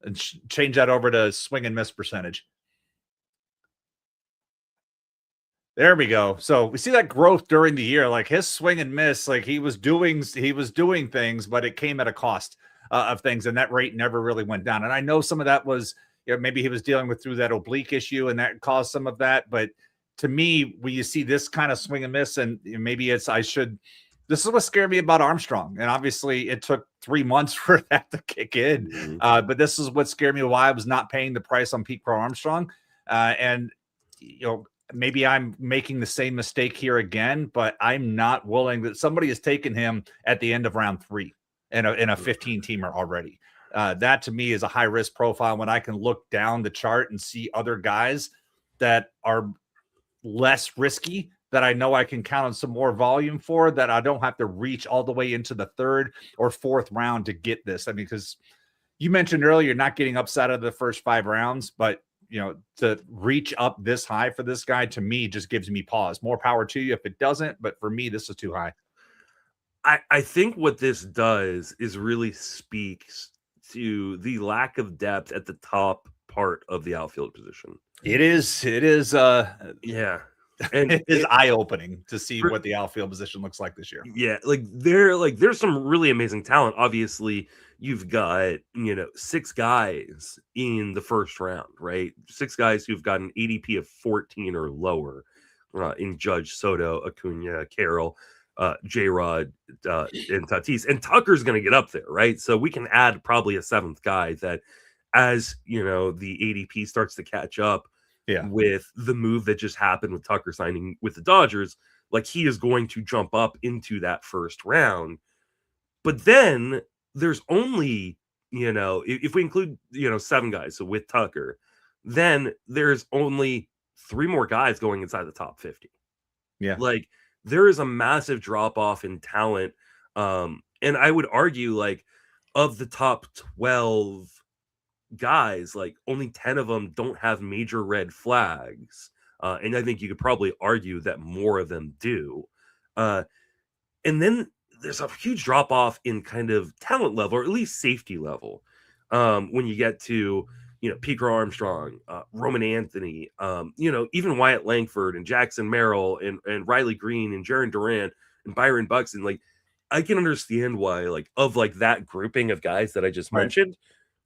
and change that over to swing and miss percentage. There we go. So we see that growth during the year, like his swing and miss, like he was doing things, but it came at a cost of things, and that rate never really went down. And I know some of that was, maybe he was dealing with through that oblique issue, and that caused some of that. But to me, when you see this kind of swing and miss, and maybe this is what scared me about Armstrong. And obviously, it took 3 months for that to kick in. Mm-hmm. But this is what scared me. Why I was not paying the price on Pete Crow Armstrong, and maybe I'm making the same mistake here again, but I'm not willing that somebody has taken him at the end of round 3 in a 15 teamer already. That to me is a high risk profile when I can look down the chart and see other guys that are less risky that I know I can count on some more volume for, that I don't have to reach all the way into the 3rd or 4th round to get this. I mean, because you mentioned earlier, you're not getting upside of the first 5 rounds, but to reach up this high for this guy, to me, just gives me pause. More power to you if it doesn't, but for me, this is too high. I think what this does is really speaks to the lack of depth at the top part of the outfield position. It is. Yeah. And it is eye-opening to see what the outfield position looks like this year. Yeah, there's some really amazing talent. Obviously, you've got 6 guys in the first round, right? 6 guys who've got an ADP of 14 or lower in Judge, Soto, Acuna, Carroll, J-Rod, and Tatis. And Tucker's going to get up there, right? So we can add probably a 7th guy that, as the ADP starts to catch up. Yeah. With the move that just happened with Tucker signing with the Dodgers, like he is going to jump up into that first round. But then there's only, if we include, 7 guys, so with Tucker, then there's only 3 more guys going inside the top 50. Yeah. Like there is a massive drop off in talent. And I would argue, like, of the top 12 guys, like, only 10 of them don't have major red flags. And I think you could probably argue that more of them do. Uh, and then there's a huge drop off in kind of talent level, or at least safety level, when you get to Pico Armstrong, Roman Anthony, even Wyatt Langford and Jackson Merrill and Riley Green and Jaron Durant and Byron Buxton. Like, I can understand why, like, of like that grouping of guys that I just Right. mentioned,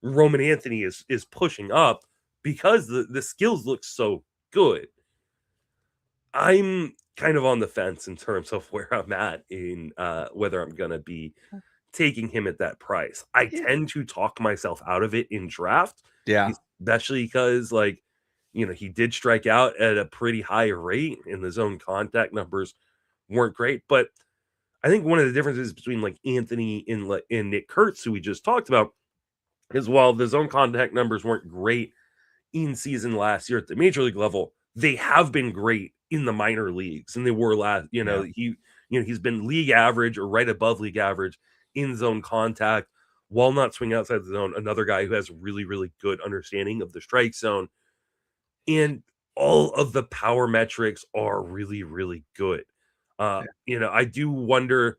Roman Anthony is pushing up because the skills look so good. I'm kind of on the fence in terms of where I'm at in whether I'm gonna be taking him at that price. I Yeah. tend to talk myself out of it in draft, Yeah. especially because, like, he did strike out at a pretty high rate and the zone contact numbers weren't great. But I think one of the differences between like Anthony and Nick Kurtz, who we just talked about, is while the zone contact numbers weren't great in season last year at the major league level, they have been great in the minor leagues, and they were last. Yeah. He's been league average or right above league average in zone contact while not swinging outside the zone. Another guy who has really, really good understanding of the strike zone, and all of the power metrics are really, really good. I do wonder,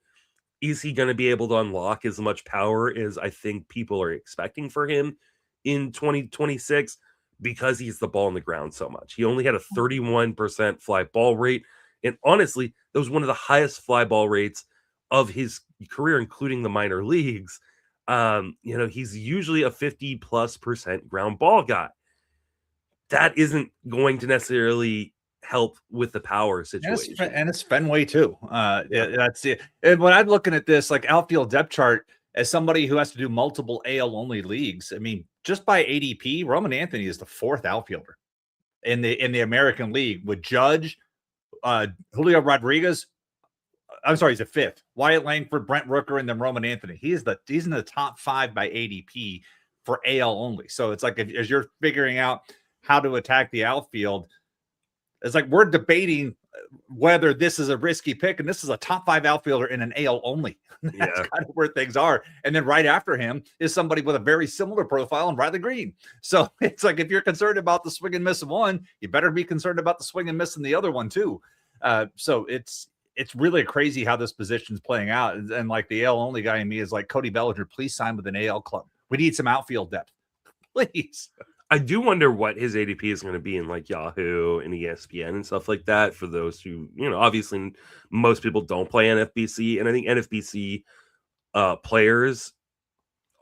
is he going to be able to unlock as much power as I think people are expecting for him in 2026 because he's the ball on the ground so much? He only had a 31% fly ball rate. And honestly, that was one of the highest fly ball rates of his career, including the minor leagues. He's usually a 50+% ground ball guy. That isn't going to necessarily help with the power situation. And it's Fenway too. Yeah. That's it. And when I'm looking at this, like outfield depth chart, as somebody who has to do multiple AL only leagues, I mean, just by ADP, Roman Anthony is the fourth outfielder in the American League with Judge, Julio Rodriguez. I'm sorry, he's a fifth. Wyatt Langford, Brent Rooker, and then Roman Anthony. He's in the top 5 by ADP for AL only. So it's like as you're figuring out how to attack the outfield, it's like we're debating whether this is a risky pick, and this is a top 5 outfielder in an AL only. That's kind of where things are. And then right after him is somebody with a very similar profile, and Riley Green. So it's like if you're concerned about the swing and miss of one, you better be concerned about the swing and miss in the other one too. So it's really crazy how this position's playing out. And like the AL only guy in me is like, Cody Bellinger, please sign with an AL club. We need some outfield depth, please. I do wonder what his ADP is going to be in like Yahoo and ESPN and stuff like that. For those who, obviously most people don't play NFBC, and I think NFBC players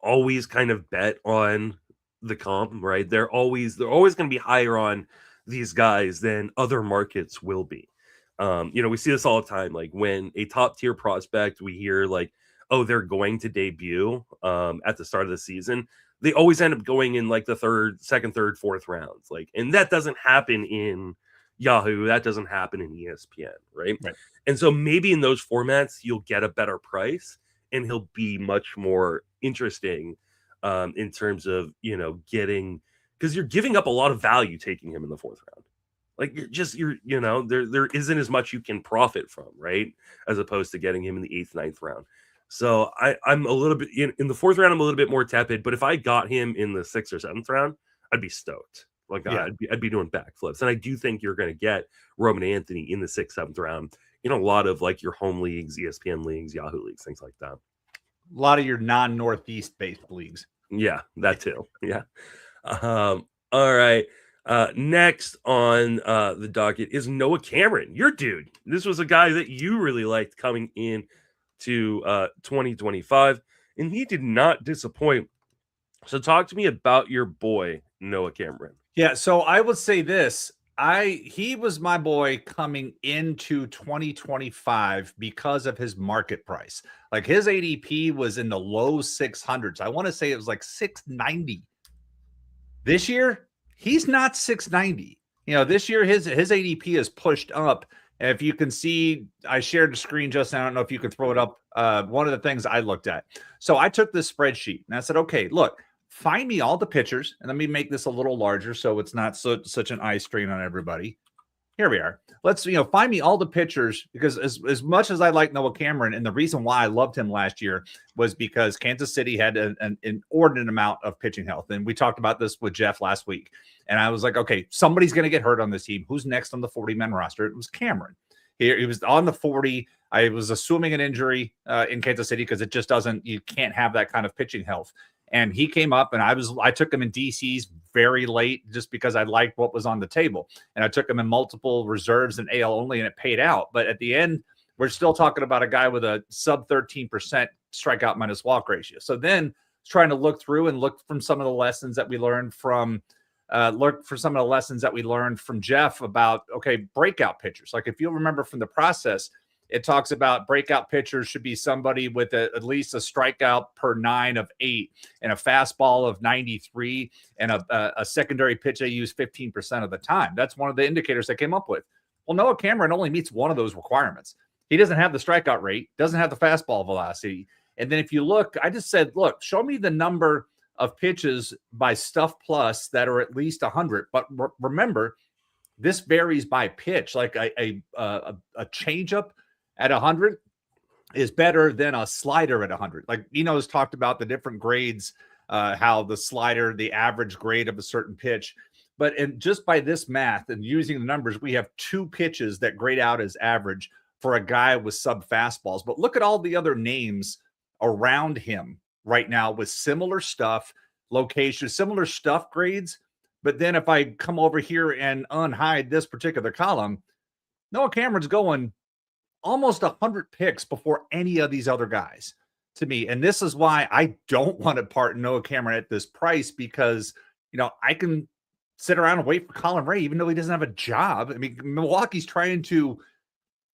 always kind of bet on the comp, right? They're always going to be higher on these guys than other markets will be. We see this all the time. Like when a top tier prospect, we hear like, oh, they're going to debut at the start of the season. They always end up going in like the second, third, fourth rounds. Like, and that doesn't happen in Yahoo. That doesn't happen in ESPN, right? And so maybe in those formats, you'll get a better price and he'll be much more interesting in terms of, getting, because you're giving up a lot of value taking him in the fourth round. Like there isn't as much you can profit from, right? As opposed to getting him in the 8th, 9th round. So I'm a little bit in the 4th round. I'm a little bit more tepid, but if I got him in the 6th or 7th round, I'd be stoked. Like I'd be doing backflips. And I do think you're going to get Roman Anthony in the 6th, 7th round in a lot of like your home leagues, ESPN leagues, Yahoo leagues, things like that. A lot of your non-Northeast based leagues. Yeah, that too. Yeah. All right. Next on the docket is Noah Cameron, your dude. This was a guy that you really liked coming in to 2025, and he did not disappoint. So talk to me about your boy Noah Cameron. Yeah, so I would say this. He was my boy coming into 2025 because of his market price. Like his ADP was in the low 600s. I want to say it was like 690. This year, he's not 690. This year his ADP is pushed up. And if you can see, I shared the screen just now. I don't know if you can throw it up. One of the things I looked at. So I took this spreadsheet and I said, okay, look, find me all the pitchers. And let me make this a little larger so it's not such an eye strain on everybody. here we are. Let's, find me all the pitchers, because as much as I like Noah Cameron, and the reason why I loved him last year was because Kansas City had an inordinate amount of pitching health. And we talked about this with Jeff last week. And I was like, okay, somebody's going to get hurt on this team. Who's next on the 40-man roster? It was Cameron. He was on the 40. I was assuming an injury in Kansas City, because it just you can't have that kind of pitching health. And he came up, and I took him in DCs very late, just because I liked what was on the table. And I took him in multiple reserves and AL only, and it paid out. But at the end, we're still talking about a guy with a sub 13% strikeout minus walk ratio. So then trying to look through and look from some of the lessons that we learned from Jeff about, okay, breakout pitchers. Like, if you'll remember from the process, it talks about breakout pitchers should be somebody with at least a strikeout per 9 of 8 and a fastball of 93 and a secondary pitch they use 15% of the time. That's one of the indicators they came up with. Well, Noah Cameron only meets one of those requirements. He doesn't have the strikeout rate, doesn't have the fastball velocity. And then if you look, I just said, look, show me the number of pitches by Stuff Plus that are at least 100. But remember, this varies by pitch. Like a changeup at 100 is better than a slider at 100. Like, Eno's talked about the different grades, how the slider, the average grade of a certain pitch. But just by this math and using the numbers, we have 2 pitches that grade out as average for a guy with sub fastballs. But look at all the other names around him right now with similar stuff, location, similar stuff grades. But then if I come over here and unhide this particular column, Noah Cameron's going almost 100 picks before any of these other guys to me. And this is why I don't want to part Noah Cameron at this price, because, I can sit around and wait for Colin Ray, even though he doesn't have a job. I mean, Milwaukee's trying to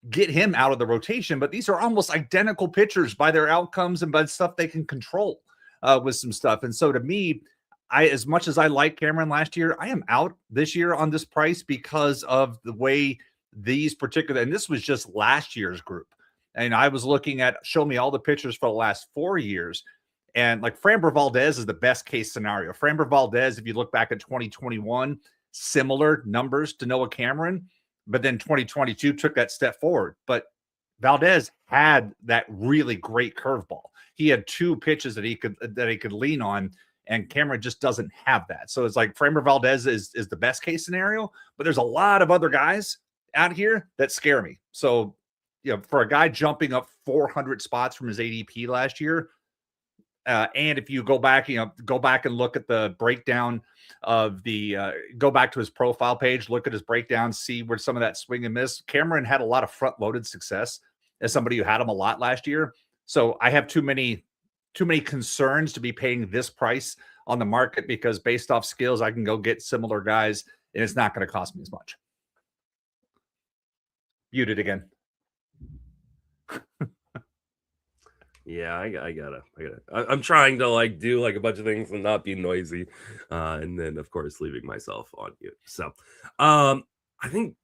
get him out of the rotation, but these are almost identical pitchers by their outcomes and by stuff they can control with some stuff. And so to me, as much as I like Cameron last year, I am out this year on this price because of the way these particular, and this was just last year's group. And I was looking at, show me all the pitchers for the last 4 years. And like Framber Valdez is the best case scenario. Framber Valdez, if you look back at 2021, similar numbers to Noah Cameron, but then 2022 took that step forward. But Valdez had that really great curveball. He had 2 pitches that he could lean on, and Cameron just doesn't have that. So it's like Framber Valdez is the best case scenario, but there's a lot of other guys out here that scare me. So, for a guy jumping up 400 spots from his ADP last year, and if you go back and look at the breakdown of go back to his profile page, look at his breakdown, see where some of that swing and miss. Cameron had a lot of front-loaded success as somebody who had him a lot last year. So I have too many concerns to be paying this price on the market, because based off skills, I can go get similar guys, and it's not going to cost me as much. Muted again. Yeah, I gotta. I'm trying to do a bunch of things and not be noisy, and then of course leaving myself on mute. So, I think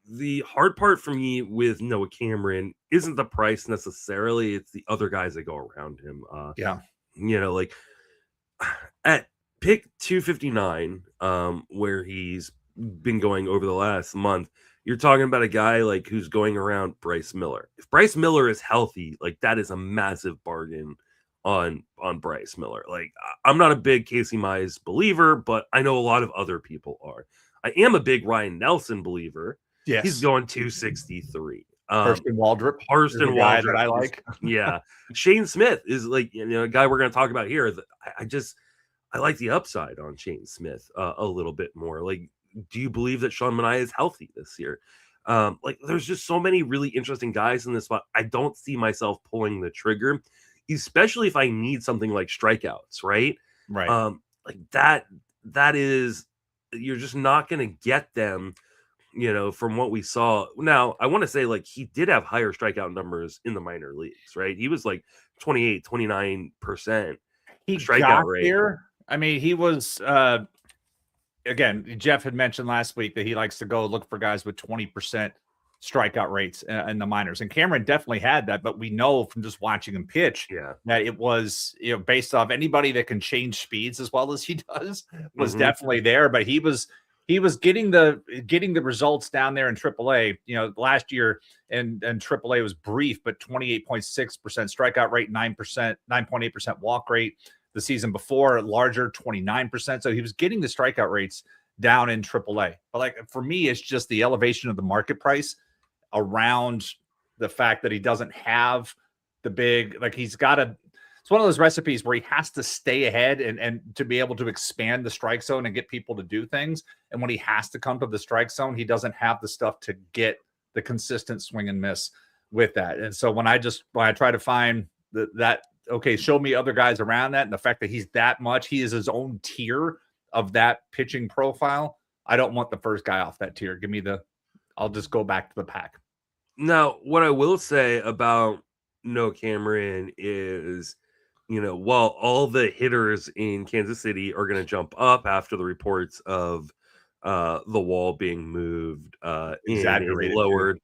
the hard part for me with Noah Cameron isn't the price necessarily; it's the other guys that go around him. Yeah, at pick 259, where he's been going over the last month. You're talking about a guy who's going around Bryce Miller. If Bryce Miller is healthy, that is a massive bargain on Bryce Miller. I'm not a big Casey Mize believer, but I know a lot of other people are. I am a big Ryan Nelson believer. Yes. He's going 263. Hurston Waldrop. Hurston Waldrop that I like. Yeah. Shane Smith is a guy we're going to talk about here. I like the upside on Shane Smith a little bit more. Do you believe that Sean Manaea is healthy this year? There's just so many really interesting guys in this spot. I don't see myself pulling the trigger, especially if I need something like strikeouts, right? Right. That is, you're just not going to get them, from what we saw. Now, I want to say he did have higher strikeout numbers in the minor leagues, right? He was 28, 29% strikeout rate. Here. I mean, he was, again, Jeff had mentioned last week that he likes to go look for guys with 20% strikeout rates in the minors. And Cameron definitely had that, but we know from just watching him pitch that it was, based off anybody that can change speeds as well as he does was definitely there. But he was he was getting the results down there in AAA. You know, last year and AAA was brief, but 28.6% strikeout rate, 9.8% walk rate. The season before, larger, 29%. So he was getting the strikeout rates down in AAA. But like for me, it's just the elevation of the market price around the fact that he doesn't have the big, like he's got to, it's one of those recipes where he has to stay ahead and to be able to expand the strike zone and get people to do things. And when he has to come to the strike zone, he doesn't have the stuff to get the consistent swing and miss with that. And so when I try to find that, okay, show me other guys around that, and the fact that he's that much, he is his own tier of that pitching profile. I don't want the first guy off that tier. Give me I'll just go back to the pack. Now, what I will say about Noah Cameron is, you know, while all the hitters in Kansas City are going to jump up after the reports of the wall being moved and lowered,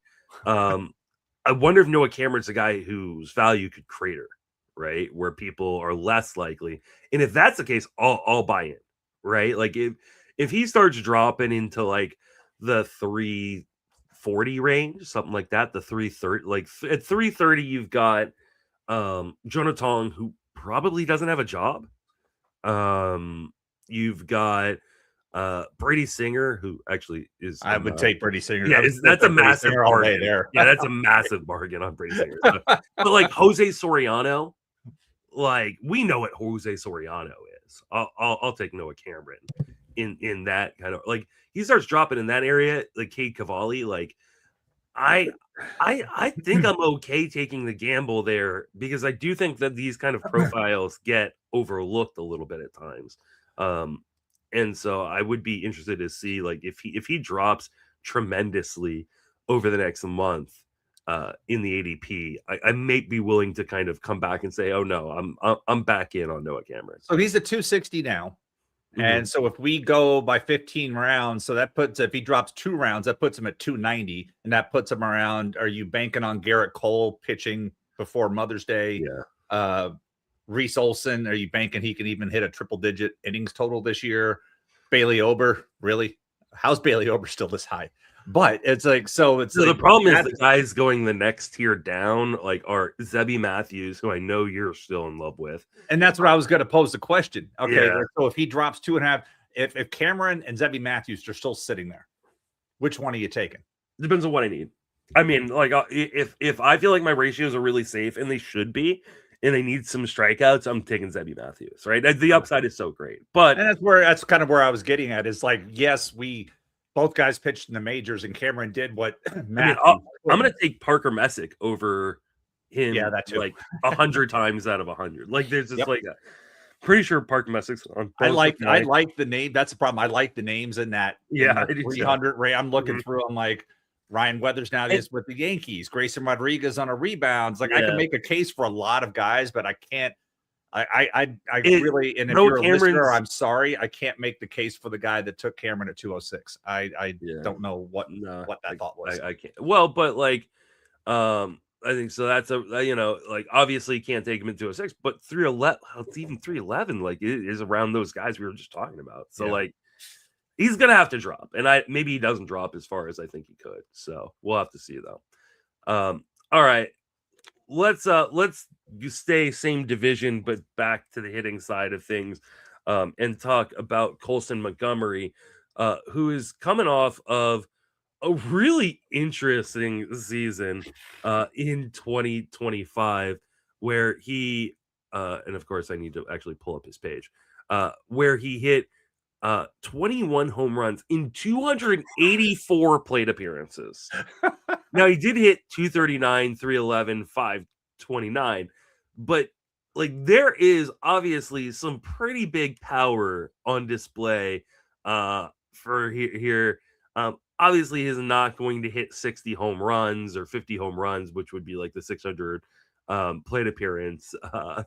I wonder if Noah Cameron's a guy whose value could crater, right? Where people are less likely. And if that's the case, I'll buy in, right? Like if he starts dropping into like the 340 range, something like that, the 330, like at 330, you've got Jonathan, who probably doesn't have a job. You've got Brady Singer, who actually is. I would take Brady Singer. Yeah, that's a massive bargain there. Yeah, that's a massive bargain on Brady Singer. But like Jose Soriano, like we know what Jose Soriano is. I'll take Noah Cameron in that kind of, like he starts dropping in that area, like Cade Cavalli, like I think I'm okay taking the gamble there, because I do think that these kind of profiles get overlooked a little bit at times. And so I would be interested to see, like, if he drops tremendously over the next month in the ADP, I may be willing to kind of come back and say, oh no, I'm back in on Noah Cameron. So he's at 260 now. Mm-hmm. And so if we go by 15 rounds, so that puts, if he drops 2 rounds, that puts him at 290, and that puts him around. Are you banking on Garrett Cole pitching before Mother's Day? Yeah. Reese Olson, are you banking he can even hit a triple-digit innings total this year? Bailey Ober, really? How's Bailey Ober still this high? But it's like, so it's so like, the problem is the guys going the next tier down, like, are Zebby Matthews, who I know you're still in love with. And that's what I was going to pose the question. Okay, yeah. So if he drops 2.5, if Cameron and Zebby Matthews are still sitting there, which one are you taking? Depends on what I need. I mean, like, if I feel like my ratios are really safe, and they should be, and they need some strikeouts, I'm taking Zebby Matthews, right? The upside is so great. But and that's kind of where I was getting at, is like, yes, both guys pitched in the majors, and Cameron did what Matt. I mean, I'm going to take Parker Messick over him, that too. Like 100 times out of 100. Like there's just like pretty sure Parker Messick's on. I like the name. That's the problem. I like the names in that. Yeah, in 300 rate. I'm looking through. I'm like, Ryan Weathers now is with the Yankees. Grayson Rodriguez on a rebounds. Like I can make a case for a lot of guys, but I can't. I really, and if you're a listener, I'm sorry, I can't make the case for the guy that took Cameron at 206. I don't know what that thought was. I can't. Well, but like, I think so. That's like obviously you can't take him at 206, but 311, even 311, like it is around those guys we were just talking about. So like, he's gonna have to drop, and maybe he doesn't drop as far as I think he could. So we'll have to see though. All right. Let's stay same division, but back to the hitting side of things, and talk about Colson Montgomery, who is coming off of a really interesting season in 2025, where he and of course I need to actually pull up his page, where he hit 21 home runs in 284 plate appearances. Now he did hit 239, 311, 529, but like there is obviously some pretty big power on display for here. Obviously he's not going to hit 60 home runs or 50 home runs, which would be like the 600 plate appearance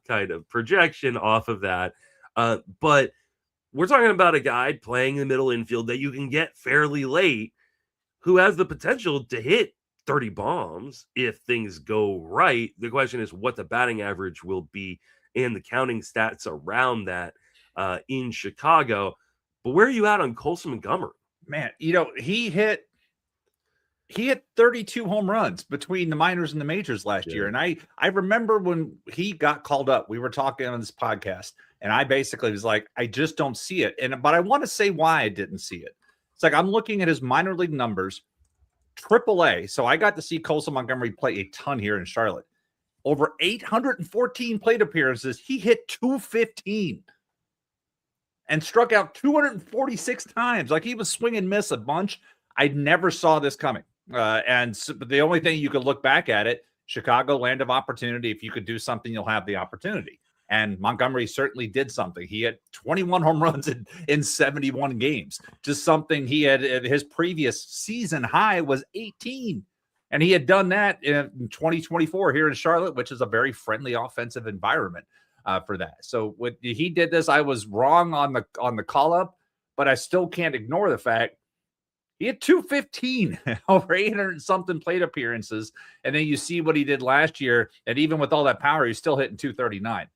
kind of projection off of that. But we're talking about a guy playing in the middle infield that you can get fairly late, who has the potential to hit 30 bombs if things go right. The question is what the batting average will be and the counting stats around that in Chicago. But where are you at on Colson Montgomery? Man, he hit 32 home runs between the minors and the majors last year. And I remember when he got called up, we were talking on this podcast, and I basically was like, I just don't see it. But I want to say why I didn't see it. It's like I'm looking at his minor league numbers, AAA. So I got to see Colson Montgomery play a ton here in Charlotte. Over 814 plate appearances, he hit 215 and struck out 246 times. Like, he was swing and miss a bunch. I never saw this coming. But the only thing you could look back at it, Chicago, land of opportunity. If you could do something, you'll have the opportunity. And Montgomery certainly did something. He had 21 home runs in 71 games. Just something he had. His previous season high was 18. And he had done that in 2024 here in Charlotte, which is a very friendly offensive environment for that. So when he did this, I was wrong on the call up, but I still can't ignore the fact he had 215 over 800 something plate appearances. And then you see what he did last year. And even with all that power, he's still hitting 239.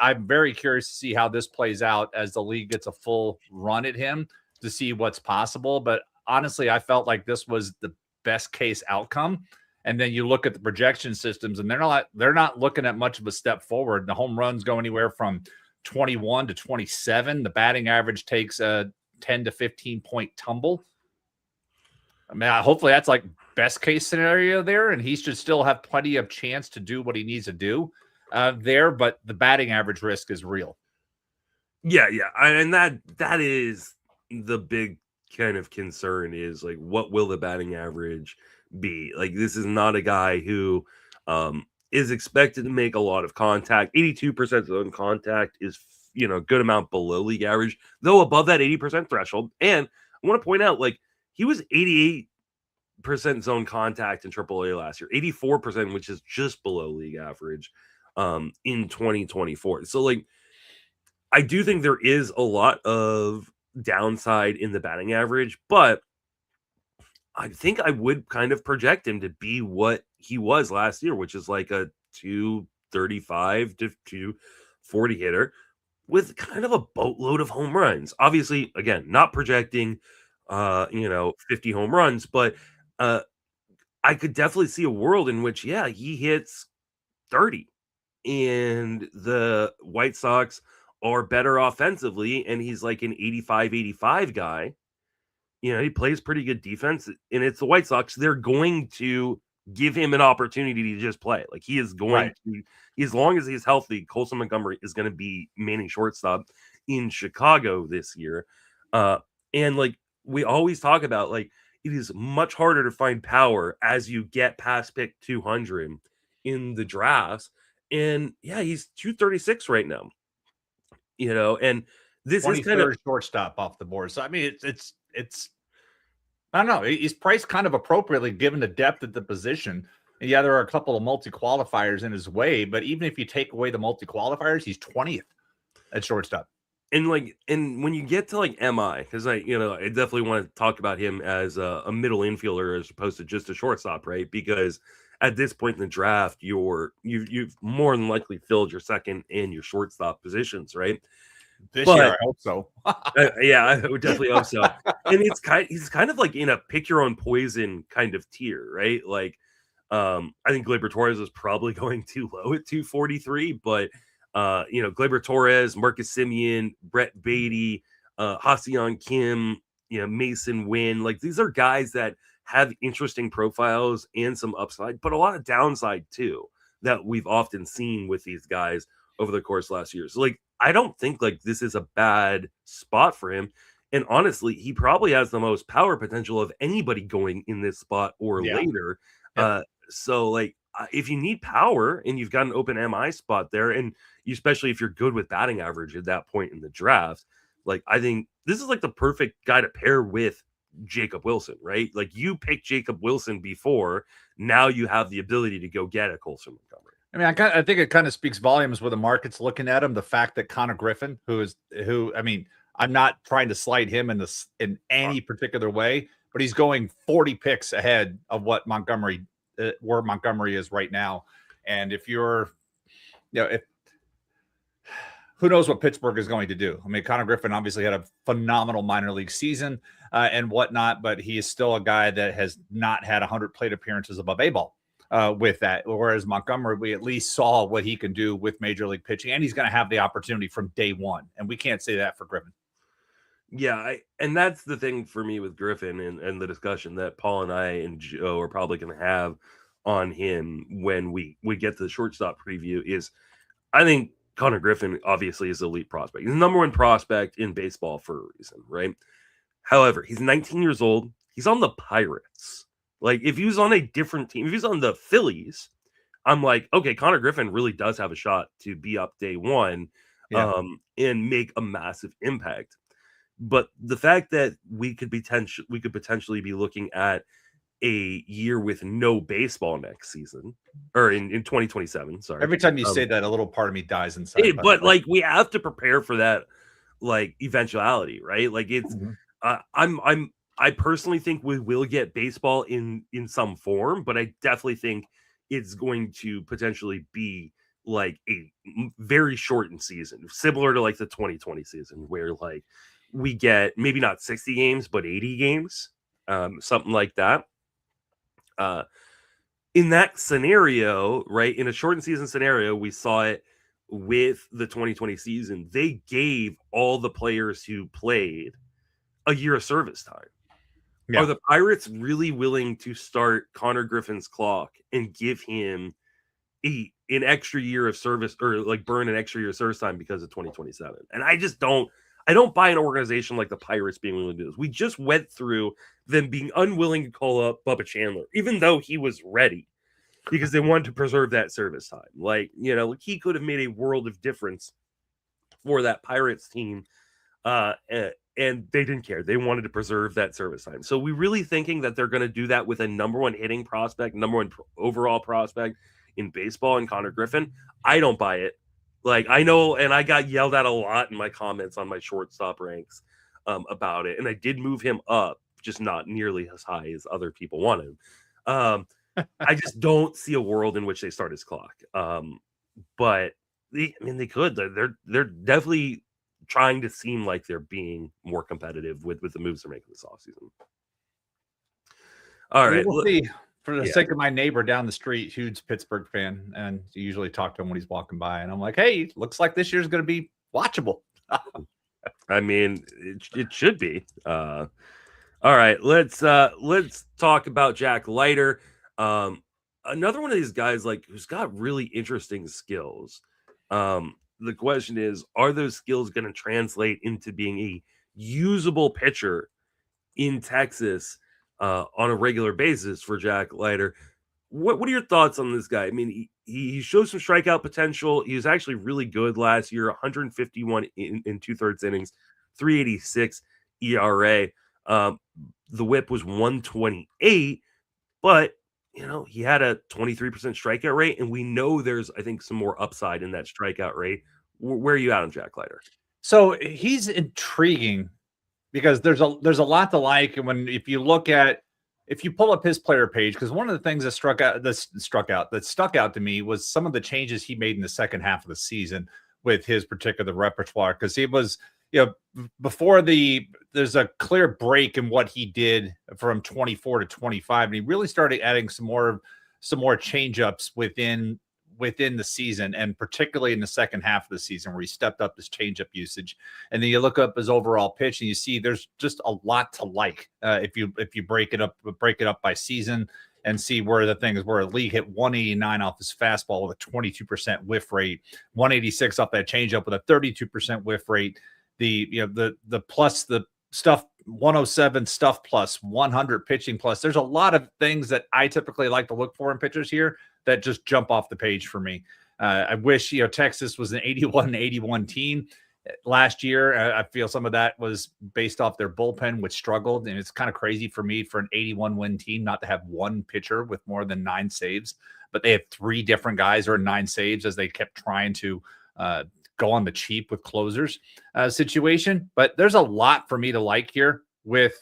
I'm very curious to see how this plays out as the league gets a full run at him to see what's possible. But honestly, I felt like this was the best case outcome. And then you look at the projection systems, and they're not looking at much of a step forward. The home runs go anywhere from 21 to 27. The batting average takes a 10 to 15 point tumble. I mean, hopefully that's like best case scenario there, and he should still have plenty of chance to do what he needs to do there. But the batting average risk is real. Yeah. And that is the big kind of concern, is like, what will the batting average be? Like, this is not a guy who is expected to make a lot of contact. 82% zone contact is, good amount below league average, though above that 80% threshold. And I want to point out, like, he was 88% zone contact in AAA last year, 84%, which is just below league average in 2024. So, like, I do think there is a lot of downside in the batting average, but I think I would kind of project him to be what he was last year, which is like a 235 to 240 hitter with kind of a boatload of home runs. Obviously, again, not projecting 50 home runs, but I could definitely see a world in which, he hits 30 and the White Sox are better offensively, and he's like an 85 guy. He plays pretty good defense, and it's the White Sox. They're going to give him an opportunity to just play. Like, he is going to, as long as he's healthy, Colson Montgomery is going to be manning shortstop in Chicago this year. And like we always talk about, like, it is much harder to find power as you get past pick 200 in the drafts. And he's 236 right now. And this is kind of shortstop off the board. So I mean, it's I don't know. He's priced kind of appropriately given the depth at the position. And there are a couple of multi-qualifiers in his way, but even if you take away the multi-qualifiers, he's 20th at shortstop. And when you get to like MI, because I definitely want to talk about him as a middle infielder as opposed to just a shortstop, right? Because at this point in the draft, you've more than likely filled your second and your shortstop positions, right? This year, I hope so. I would definitely hope so. And he's kind of like in a pick your own poison kind of tier, right? Like, I think Gleyber Torres is probably going too low at 243, but Gleyber Torres, Marcus Semien, Brett Beatty, Ha-Seong Kim, Mason Wynn, like, these are guys that have interesting profiles and some upside, but a lot of downside too, that we've often seen with these guys over the course of last year. So, like, I don't think like this is a bad spot for him. And honestly, he probably has the most power potential of anybody going in this spot or later. So like, if you need power and you've got an open MI spot there, and especially if you're good with batting average at that point in the draft, like, I think this is like the perfect guy to pair with Jacob Wilson, right? Like, you picked Jacob Wilson before, now you have the ability to go get a Colson Montgomery. I mean, I think it kind of speaks volumes where the market's looking at him. The fact that Connor Griffin, I mean, I'm not trying to slight him in any particular way, but he's going 40 picks ahead of what where Montgomery is right now. And if you're, if who knows what Pittsburgh is going to do? I mean, Connor Griffin obviously had a phenomenal minor league season and whatnot, but he is still a guy that has not had 100 plate appearances above A ball with that. Whereas Montgomery, we at least saw what he can do with major league pitching, and he's going to have the opportunity from day one. And we can't say that for Griffin. Yeah, and that's the thing for me with Griffin and the discussion that Paul and I and Joe are probably going to have on him when we get to the shortstop preview is I think Connor Griffin obviously is an elite prospect. He's the number one prospect in baseball for a reason, right? However, he's 19 years old. He's on the Pirates. Like, if he was on a different team, if he's on the Phillies, I'm like, okay, Connor Griffin really does have a shot to be up day one and make a massive impact. But the fact that we could potentially be looking at a year with no baseball next season or in 2027. Sorry. Every time you say that, a little part of me dies inside. But like we have to prepare for that like eventuality, right? Like it's I personally think we will get baseball in some form, but I definitely think it's going to potentially be like a very shortened season, similar to like the 2020 season where like we get maybe not 60 games, but 80 games, something like that. In that scenario, right, in a shortened season scenario, we saw it with the 2020 season. They gave all the players who played a year of service time. Yeah. Are the Pirates really willing to start Connor Griffin's clock and give him an extra year of service or like burn an extra year of service time because of 2027? And I don't buy an organization like the Pirates being willing to do this. We just went through them being unwilling to call up Bubba Chandler, even though he was ready, because they wanted to preserve that service time. Like, you know, he could have made a world of difference for that Pirates team, and they didn't care. They wanted to preserve that service time. So we really thinking that they're going to do that with a number one hitting prospect, number one overall prospect in baseball, and Connor Griffin? I don't buy it. Like, I know, and I got yelled at a lot in my comments on my shortstop ranks about it, and I did move him up, just not nearly as high as other people want him. I just don't see a world in which they start his clock. But they could. They're definitely trying to seem like they're being more competitive with the moves they're making this offseason. All right, we'll see. For the sake of my neighbor down the street, huge Pittsburgh fan, and you usually talk to him when he's walking by, and I'm like, hey, looks like this year's going to be watchable. I mean, it should be. All right, let's talk about Jack Leiter. Another one of these guys like who's got really interesting skills. The question is, are those skills going to translate into being a usable pitcher in Texas on a regular basis for Jack Leiter? What are your thoughts on this guy? I mean, he shows some strikeout potential. He was actually really good last year, 151 in 2/3 innings, 3.86 ERA. The whip was 128, but you know, he had a 23% strikeout rate, and we know there's, I think, some more upside in that strikeout rate. Where are you at on Jack Leiter? So he's intriguing because there's a lot to like. And if you pull up his player page, because one of the things that stuck out to me was some of the changes he made in the second half of the season with his particular repertoire. Because he was, you know, before there's a clear break in what he did from 24 to 25, and he really started adding some more change-ups within the season, and particularly in the second half of the season where he stepped up his changeup usage. And then you look up his overall pitch and you see there's just a lot to like if you break it up by season and see where the things where Lee hit 189 off his fastball with a 22% whiff rate, 186 off that changeup with a 32% whiff rate. The plus the stuff 107 stuff plus 100 pitching plus. There's a lot of things that I typically like to look for in pitchers here that just jump off the page for me. I wish, you know, Texas was an 81-81 team last year. I feel some of that was based off their bullpen, which struggled. And it's kind of crazy for me for an 81 win team not to have one pitcher with more than 9 saves, but they had 3 different guys who are 9 saves as they kept trying to go on the cheap with closers situation. But there's a lot for me to like here with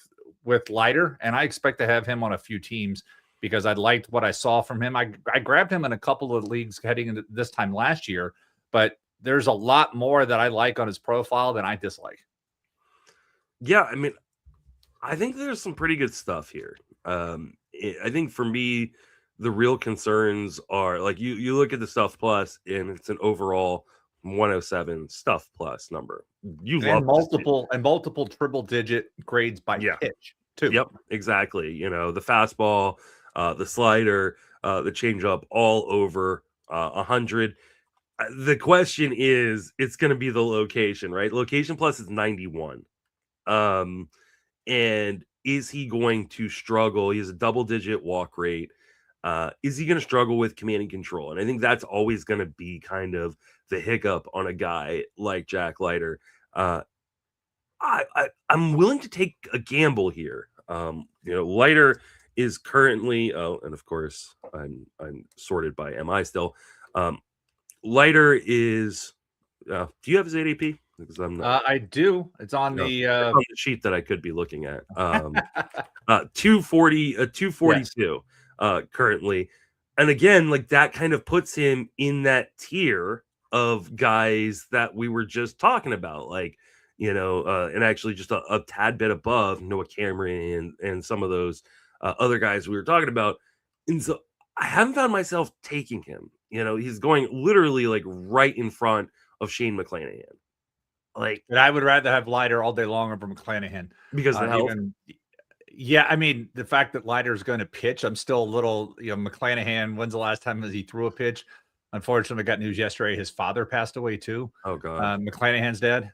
Leiter, and I expect to have him on a few teams because I liked what I saw from him. I grabbed him in a couple of leagues heading into this time last year, but there's a lot more that I like on his profile than I dislike. Yeah, I mean, I think there's some pretty good stuff here. I think for me, the real concerns are like you look at the stuff plus, and it's an overall 107 stuff plus number. You And love to see. multiple triple digit grades by Yeah. pitch too. Yep, exactly. The fastball, the slider, the changeup, all over 100. The question is, it's going to be the location, right? Location plus is 91. Um, and is he going to struggle? He has a double digit walk rate. Is he going to struggle with command and control? And I think that's always going to be kind of the hiccup on a guy like Jack Leiter. I'm willing to take a gamble here. Leiter is currently and of course I'm sorted by MI still. Leiter is do you have his ADP? Because I'm not. I do. It's on It's on the sheet that I could be looking at. 240, 242 currently. And again, like that kind of puts him in that tier of guys that we were just talking about, like, and actually just a tad bit above Noah Cameron and some of those other guys we were talking about. And so I haven't found myself taking him. He's going literally like right in front of Shane McClanahan. Like, and I would rather have Leiter all day long over McClanahan because of the health. Yeah, I mean, the fact that Leiter is going to pitch, I'm still a little, McClanahan, when's the last time he threw a pitch? Unfortunately, I got news yesterday. His father passed away too. Oh, God. McClanahan's dead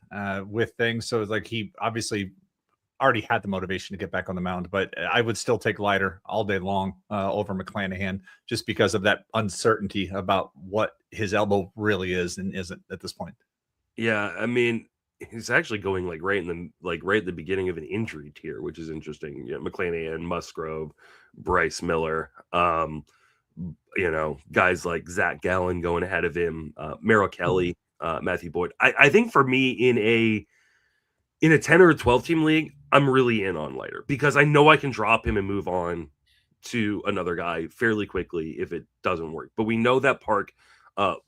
with things. So it's like he obviously already had the motivation to get back on the mound, but I would still take Leiter all day long over McClanahan just because of that uncertainty about what his elbow really is and isn't at this point. Yeah, I mean, he's actually going like right at the beginning of an injury tier, which is interesting. McClanahan, Musgrove, Bryce Miller, guys like Zach Gallen going ahead of him, Merrill Kelly, Matthew Boyd. I think for me in a 10 or a 12 team league, I'm really in on Leiter because I know I can drop him and move on to another guy fairly quickly if it doesn't work. But we know that Park,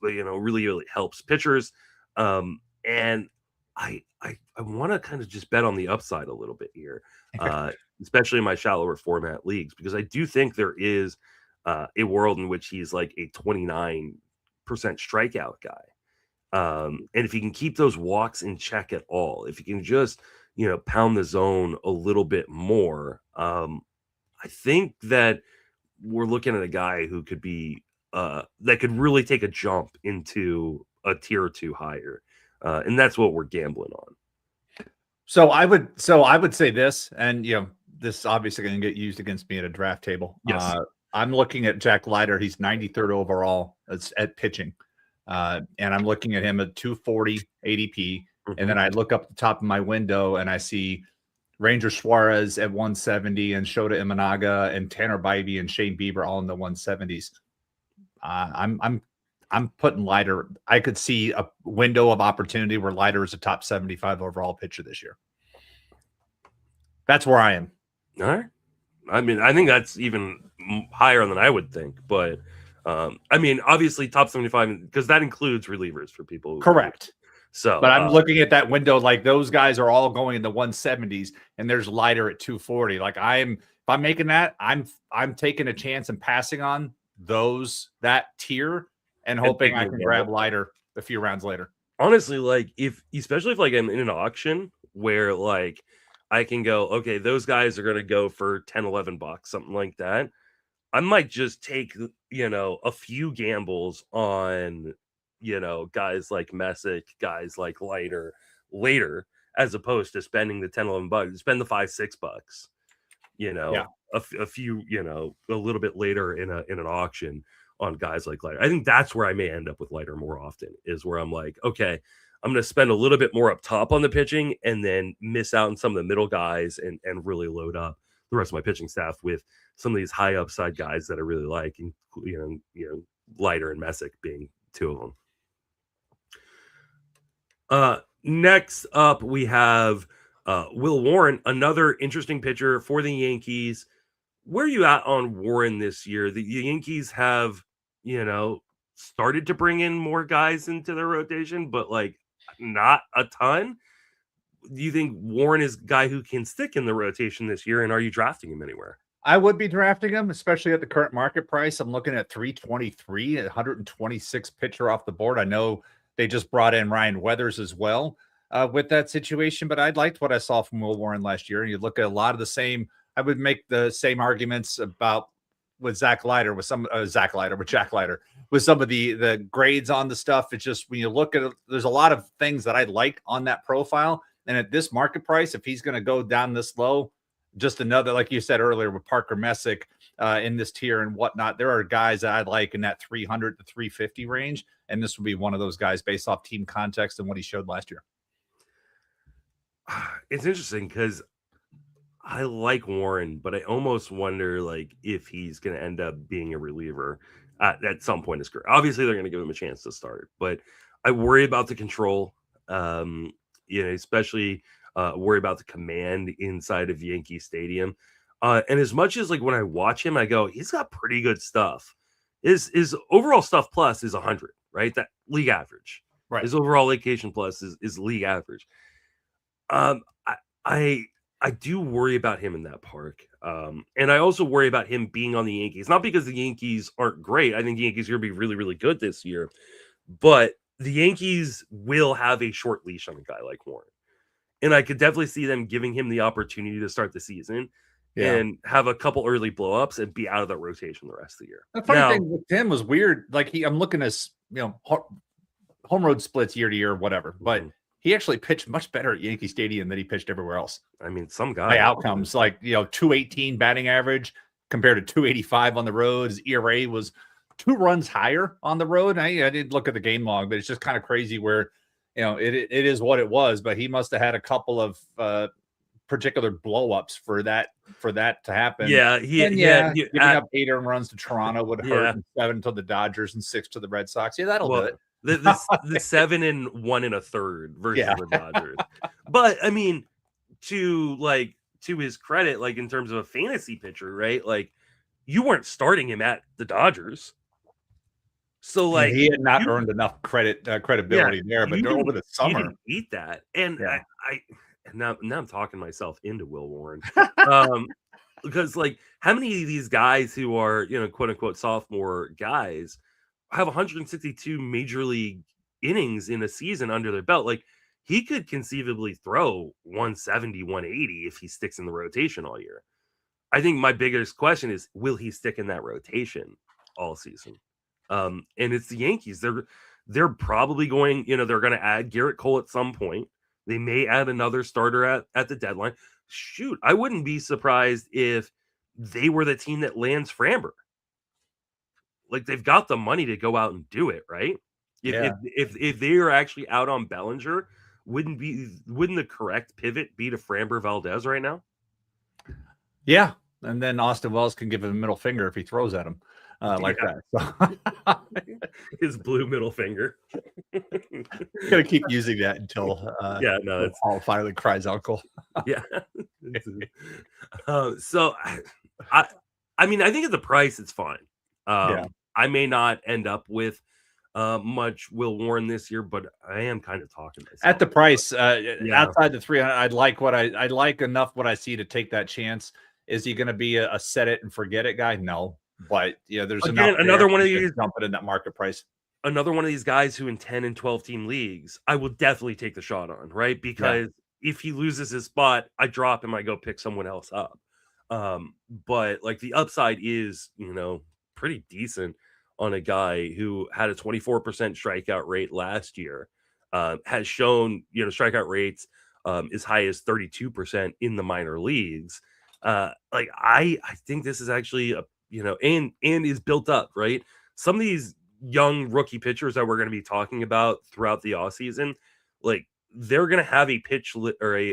really, really helps pitchers. And I want to kind of just bet on the upside a little bit here, especially in my shallower format leagues, because I do think there is a world in which he's like a 29% strikeout guy. And if he can keep those walks in check at all, if he can just, pound the zone a little bit more, I think that we're looking at a guy who could be that could really take a jump into a tier or two higher. And that's what we're gambling on. So I would say this, and this obviously going to get used against me at a draft table. Yes. I'm looking at Jack Leiter. He's 93rd overall at pitching. And I'm looking at him at 240 ADP. And then I look up the top of my window and I see Ranger Suarez at 170 and Shota Imanaga and Tanner Bybee and Shane Bieber all in the 170s. I'm putting Leiter. I could see a window of opportunity where Leiter is a top 75 overall pitcher this year. That's where I am. All right. I mean, I think that's even higher than I would think, but I mean, obviously top 75 because that includes relievers for people. Correct. So, but I'm looking at that window like those guys are all going in the 170s, and there's Leiter at 240. Like if I'm making that, I'm taking a chance and passing on that tier and hoping I can grab Leiter a few rounds later. Honestly, like especially if like I'm in an auction where like I can go, okay, those guys are going to go for 10, 11 bucks, something like that. I might just take, a few gambles on, guys like Messick, guys like Leiter later, as opposed to spending the 10, 11 bucks, spend the $5, $6, a few, a little bit later in an auction on guys like Leiter. I think that's where I may end up with Leiter more often, is where I'm like, okay, I'm going to spend a little bit more up top on the pitching and then miss out on some of the middle guys and really load up the rest of my pitching staff with some of these high upside guys that I really like, and Leiter and Messick being two of them. Next up, we have Will Warren, another interesting pitcher for the Yankees. Where are you at on Warren this year? The Yankees have, started to bring in more guys into their rotation, but like not a ton. Do you think Warren is a guy who can stick in the rotation this year? And are you drafting him anywhere? I would be drafting him, especially at the current market price. I'm looking at 323, 126 pitcher off the board. I know they just brought in Ryan Weathers as well with that situation, but I liked what I saw from Will Warren last year. And you look at a lot of the same, I would make the same arguments about with Jack Leiter, with some of the grades on the stuff. It's just when you look at it, there's a lot of things that I like on that profile. And at this market price, if he's going to go down this low, just another, like you said earlier, with Parker Messick in this tier and whatnot, there are guys that I like in that 300 to 350 range. And this would be one of those guys based off team context and what he showed last year. It's interesting because I like Warren, but I almost wonder like if he's going to end up being a reliever at some point in his career. Obviously, they're going to give him a chance to start, but I worry about the control. Especially worry about the command inside of Yankee Stadium. And as much as like when I watch him, I go, he's got pretty good stuff. His overall stuff plus is 100, right? That league average. Right. His overall location plus is league average. I do worry about him in that park. And I also worry about him being on the Yankees, not because the Yankees aren't great. I think the Yankees are going to be really, really good this year, but the Yankees will have a short leash on a guy like Warren. And I could definitely see them giving him the opportunity to start the season and have a couple early blowups and be out of the rotation the rest of the year. The funny thing with him was weird. Like I'm looking at home road splits year to year, whatever, but he actually pitched much better at Yankee Stadium than he pitched everywhere else. I mean, some guy by outcomes like 218 batting average compared to 285 on the road. His ERA was 2 runs higher on the road. I didn't look at the game log, but it's just kind of crazy where it is what it was. But he must have had a couple of particular blow-ups for that to happen. Yeah, giving up 8 earned runs to Toronto would hurt, and 7 to the Dodgers and 6 to the Red Sox. Yeah, that'll do it. The 7 and 1 1/3 versus the Dodgers. But I mean, to his credit, like in terms of a fantasy pitcher, right? Like you weren't starting him at the Dodgers. So like he had not earned enough credibility there, but over the summer, he didn't beat that. And now I'm talking myself into Will Warren. Because like how many of these guys who are, quote unquote sophomore guys have 162 major league innings in a season under their belt? Like he could conceivably throw 170, 180 if he sticks in the rotation all year. I think my biggest question is, will he stick in that rotation all season? And it's the Yankees. They're probably going, they're going to add Garrett Cole at some point. They may add another starter at the deadline. Shoot, I wouldn't be surprised if they were the team that lands Framber. Like they've got the money to go out and do it, right? If they are actually out on Bellinger, wouldn't the correct pivot be to Framber Valdez right now? Yeah, and then Austin Wells can give him a middle finger if he throws at him that. So. His blue middle finger. Gonna keep using that until Paul finally cries uncle. Yeah. So I mean, I think at the price it's fine. I may not end up with much Will Warren this year, but I am kind of talking myself. At the price, outside the 300, I like enough what I see to take that chance. Is he going to be a set it and forget it guy? No, but there's another one of these jumping in that market price. Another one of these guys who in 10 and 12 team leagues, I will definitely take the shot on, right? Because if he loses his spot, I drop him, I go pick someone else up. But like the upside is, pretty decent on a guy who had a 24% strikeout rate last year, has shown, strikeout rates as high as 32% in the minor leagues. Like I think this is actually and is built up, right? Some of these young rookie pitchers that we're going to be talking about throughout the offseason, like they're going to have a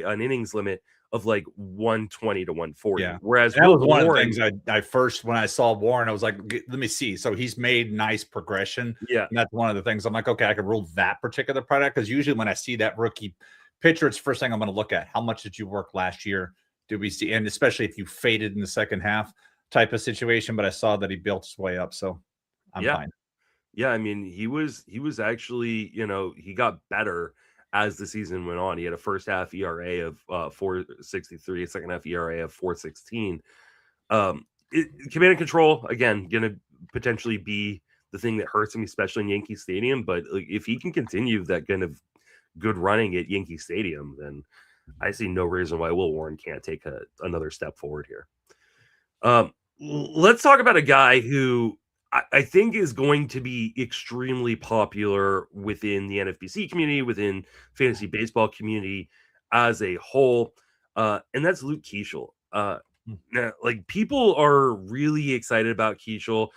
an innings limit of like 120 to 140. Yeah. Whereas that was one of the things I first, when I saw Warren, I was like, let me see. So he's made nice progression. Yeah. And that's one of the things I'm like, okay, I could rule that particular product. Cause usually when I see that rookie pitcher, it's the first thing I'm going to look at. How much did you work last year? Did we see? And especially if you faded in the second half type of situation, but I saw that he built his way up. So I'm fine. Yeah, I mean, he was actually, he got better as the season went on. He had a first half ERA of 4.63, a second half ERA of 4.16. Command and control again gonna potentially be the thing that hurts him, especially in Yankee Stadium. But like, if he can continue that kind of good running at Yankee Stadium, then I see no reason why Will Warren can't take another step forward here. Let's talk about a guy who I think is going to be extremely popular within the NFBC community, within fantasy baseball community as a whole, and that's Luke Keeschel. Now, like people are really excited about Keeschel.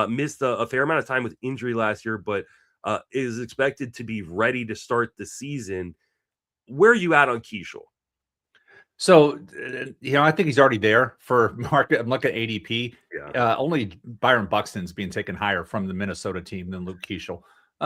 Missed a fair amount of time with injury last year, but is expected to be ready to start the season. Where are you at on Keeschel? So, I think he's already there for market. I'm looking at ADP. Yeah. Only Byron Buxton's being taken higher from the Minnesota team than Luke Keeschel,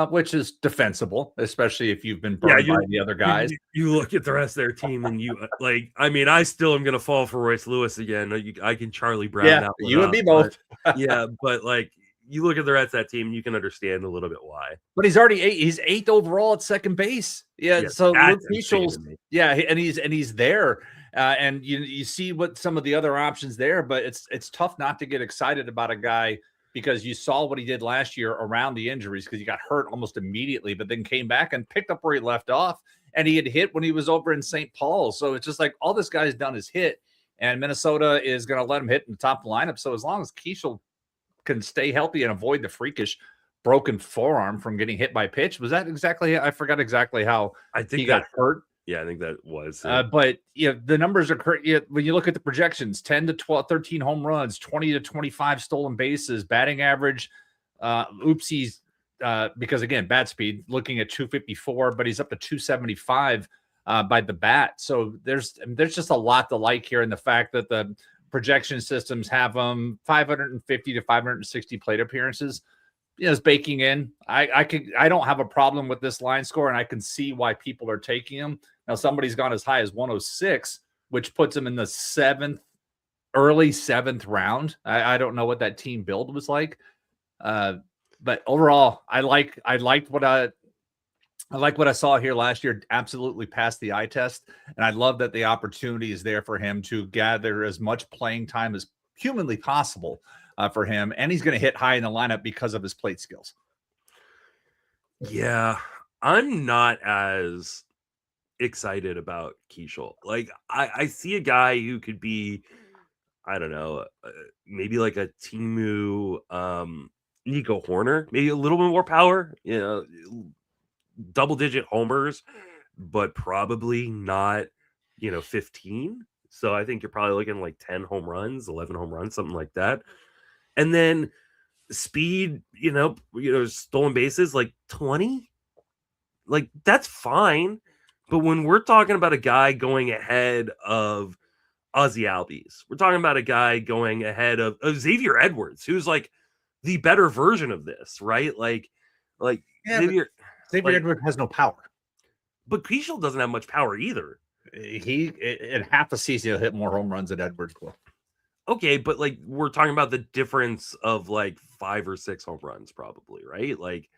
which is defensible, especially if you've been burned by the other guys. You look at the rest of their team, and you like. I mean, I still am gonna fall for Royce Lewis again. I can Charlie Brown Yeah, that one you and up, me both. yeah, but like you look at the rest of that team, you can understand a little bit why. But he's already he's eighth overall at second base. Yeah, Yeah, so Luke that's insane Keeschel's to me. and he's there. And you see what some of the other options there, but it's tough not to get excited about a guy because you saw what he did last year around the injuries because he got hurt almost immediately, but then came back and picked up where he left off. And he had hit when he was over in St. Paul. So it's just like all this guy's done is hit, and Minnesota is going to let him hit in the top of the lineup. So as long as Keeschel can stay healthy and avoid the freakish broken forearm from getting hit by pitch, was that exactly? I forgot exactly how I think he got hurt. Yeah, I think that was. But the numbers are correct. When you look at the projections, 10 to 12, 13 home runs, 20 to 25 stolen bases, batting average, oopsies, because again, bat speed, looking at 254, but he's up to 275 by the bat. So there's just a lot to like here in the fact that the projection systems have 550 to 560 plate appearances. Is baking in. I don't have a problem with this line score, and I can see why people are taking him. Now, somebody's gone as high as 106, which puts him in the early seventh round. I don't know what that team build was like. But overall, I liked what I saw here last year. Absolutely passed the eye test. And I love that the opportunity is there for him to gather as much playing time as humanly possible for him. And he's going to hit high in the lineup because of his plate skills. Yeah, I'm not as excited about Keeschel. Like, I see a guy who could be, I don't know, maybe like a Timu, Nico Horner, maybe a little bit more power, double-digit homers, but probably not, 15. So I think you're probably looking like 10 home runs, 11 home runs, something like that. And then speed, stolen bases like 20. Like that's fine. But when we're talking about a guy going ahead of Ozzy Albies, we're talking about a guy going ahead of Xavier Edwards, who's like the better version of this, right? Like yeah, Xavier Edwards has no power. But Keeschel doesn't have much power either. He in half a season he'll hit more home runs than Edwards will. Okay, but like we're talking about the difference of like 5 or 6 home runs, probably, right? Like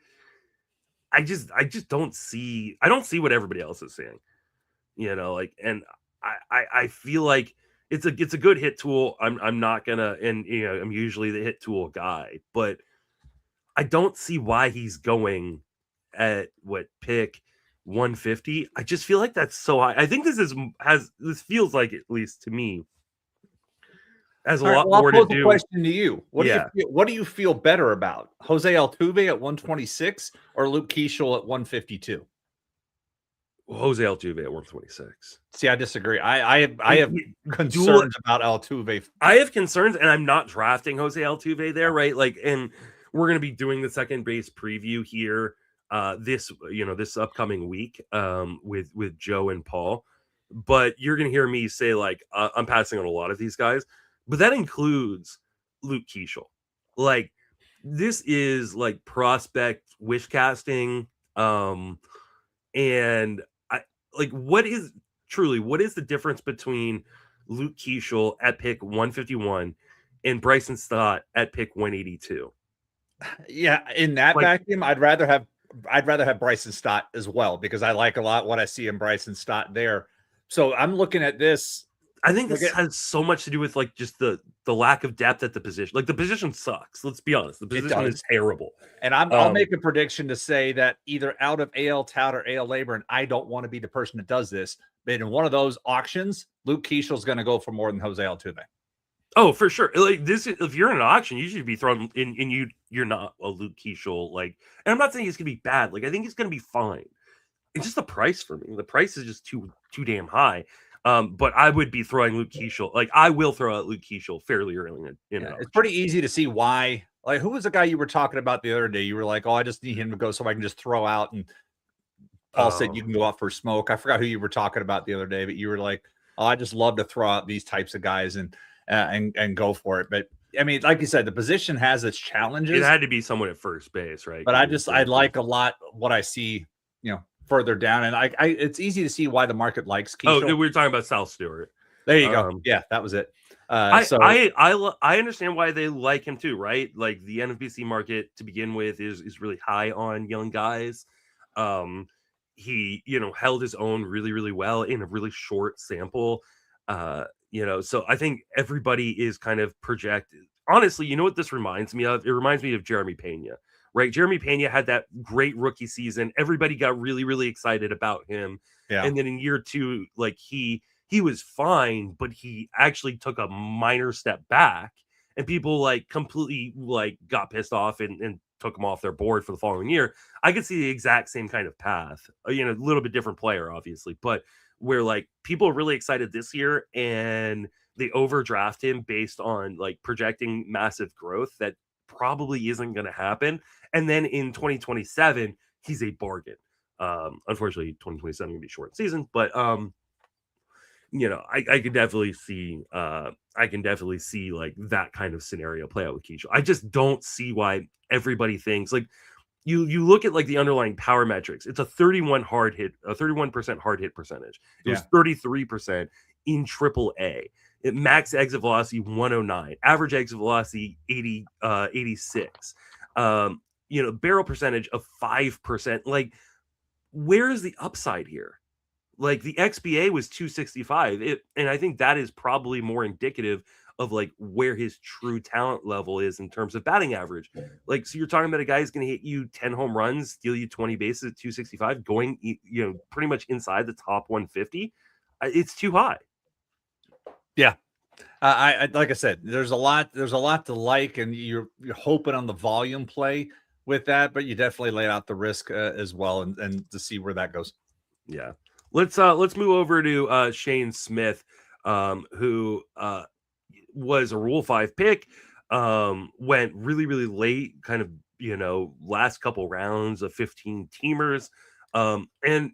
I just don't see what everybody else is seeing. And I feel like it's a good hit tool. I'm not gonna, and I'm usually the hit tool guy, but I don't see why he's going at pick 150. I just feel like that's so high. I think this feels like, at least to me, has a lot more to do. Question to you: What do you feel better about, Jose Altuve at 126 or Luke Keeschel at 152? Jose Altuve at 126. See, I disagree. I have concerns about Altuve. I have concerns, and I'm not drafting Jose Altuve there, right? Like, and we're going to be doing the second base preview here this upcoming week with Joe and Paul. But you're going to hear me say like I'm passing on a lot of these guys, but that includes Luke Keeschel. Like, this is like prospect wish casting, and what is the difference between Luke Keeschel at pick 151 and Bryson Stott at pick 182? Yeah, in that Like, vacuum, I'd rather have Bryson Stott as well, because I like a lot what I see in Bryson Stott there. So I'm looking at this. I think Look this at has so much to do with like just the lack of depth at the position. Like the position sucks. Let's be honest. The It position does. is terrible. And I'll Um, make a prediction to say that either out of AL Tout or AL Labor, and I don't want to be the person that does this, but in one of those auctions, Luke Keishel's going to go for more than Jose Altuve. oh, for sure. Like this, if you're in an auction, you should be thrown in. And you're not a Luke Keeschel. Like, and I'm not saying he's gonna be bad. Like, I think he's gonna be fine. It's just the price for me. The price is just too damn high. But I would be throwing Luke Keeschel. Like, I will throw out Luke Keeschel fairly early in an Yeah, it's auction. pretty easy to see why. Like, who was the guy you were talking about the other day? You were like, "Oh, I just need him to go so I can just throw out." And Paul said you can go out for smoke. I forgot who you were talking about the other day, but you were like, "Oh, I just love to throw out these types of guys and go for it." But I mean, like you said, the position has its It challenges. had to be someone at first base, right? But I like a lot what I see, further down, and I it's easy to see why the market likes Oh, Keishel. we were talking about Sal Stewart. There you go. Yeah, that was it. So I understand why they like him too, right? Like the NFBC market to begin with is really high on young guys. He held his own really well in a really short sample. So I think everybody is kind of projected. Honestly, you know what this reminds me of? It reminds me of Jeremy Pena, right? Jeremy Pena had that great rookie season. Everybody got really excited about him. yeah, And then in year two, like he was fine, but he actually took a minor step back, and people like completely like got pissed off and took him off their board for the following year. I could see the exact same kind of path, a little bit different player, obviously, but where like people are really excited this year and they overdraft him based on like projecting massive growth that probably isn't going to happen. And then in 2027, he's a bargain. Unfortunately, 2027 will be short season, but I can definitely see like that kind of scenario play out with Keisha. I just don't see why everybody thinks like you look at like the underlying power metrics. It's a 31% hard hit percentage. It was 33% in triple A. It max exit velocity 109, average exit velocity 86. Barrel percentage of 5%. Like, where is the upside here? Like the XBA was 265. And I think that is probably more indicative of like where his true talent level is in terms of batting average. Like, so you're talking about a guy who's going to hit you 10 home runs, steal you 20 bases at 265, going, pretty much inside the top 150. It's too high. Yeah. I like I said, there's a lot to like, and you're hoping on the volume play with that, but you definitely lay out the risk as well, and to see where that goes. Yeah. Let's move over to Shane Smith, who was a Rule 5 pick, went really late, kind of, last couple rounds of 15 teamers, and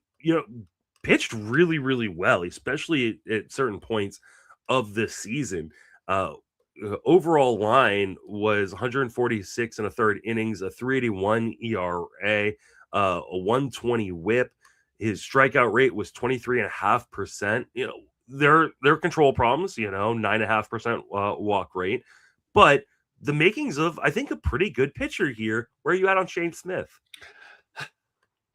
pitched really well, especially at certain points of the season. Overall line was 146 and a third innings, a 381 ERA, a 120 whip. His strikeout rate was 23.5%. Their control problems, 9.5% walk rate, but the makings of, I think, a pretty good pitcher here. Where are you at on Shane Smith?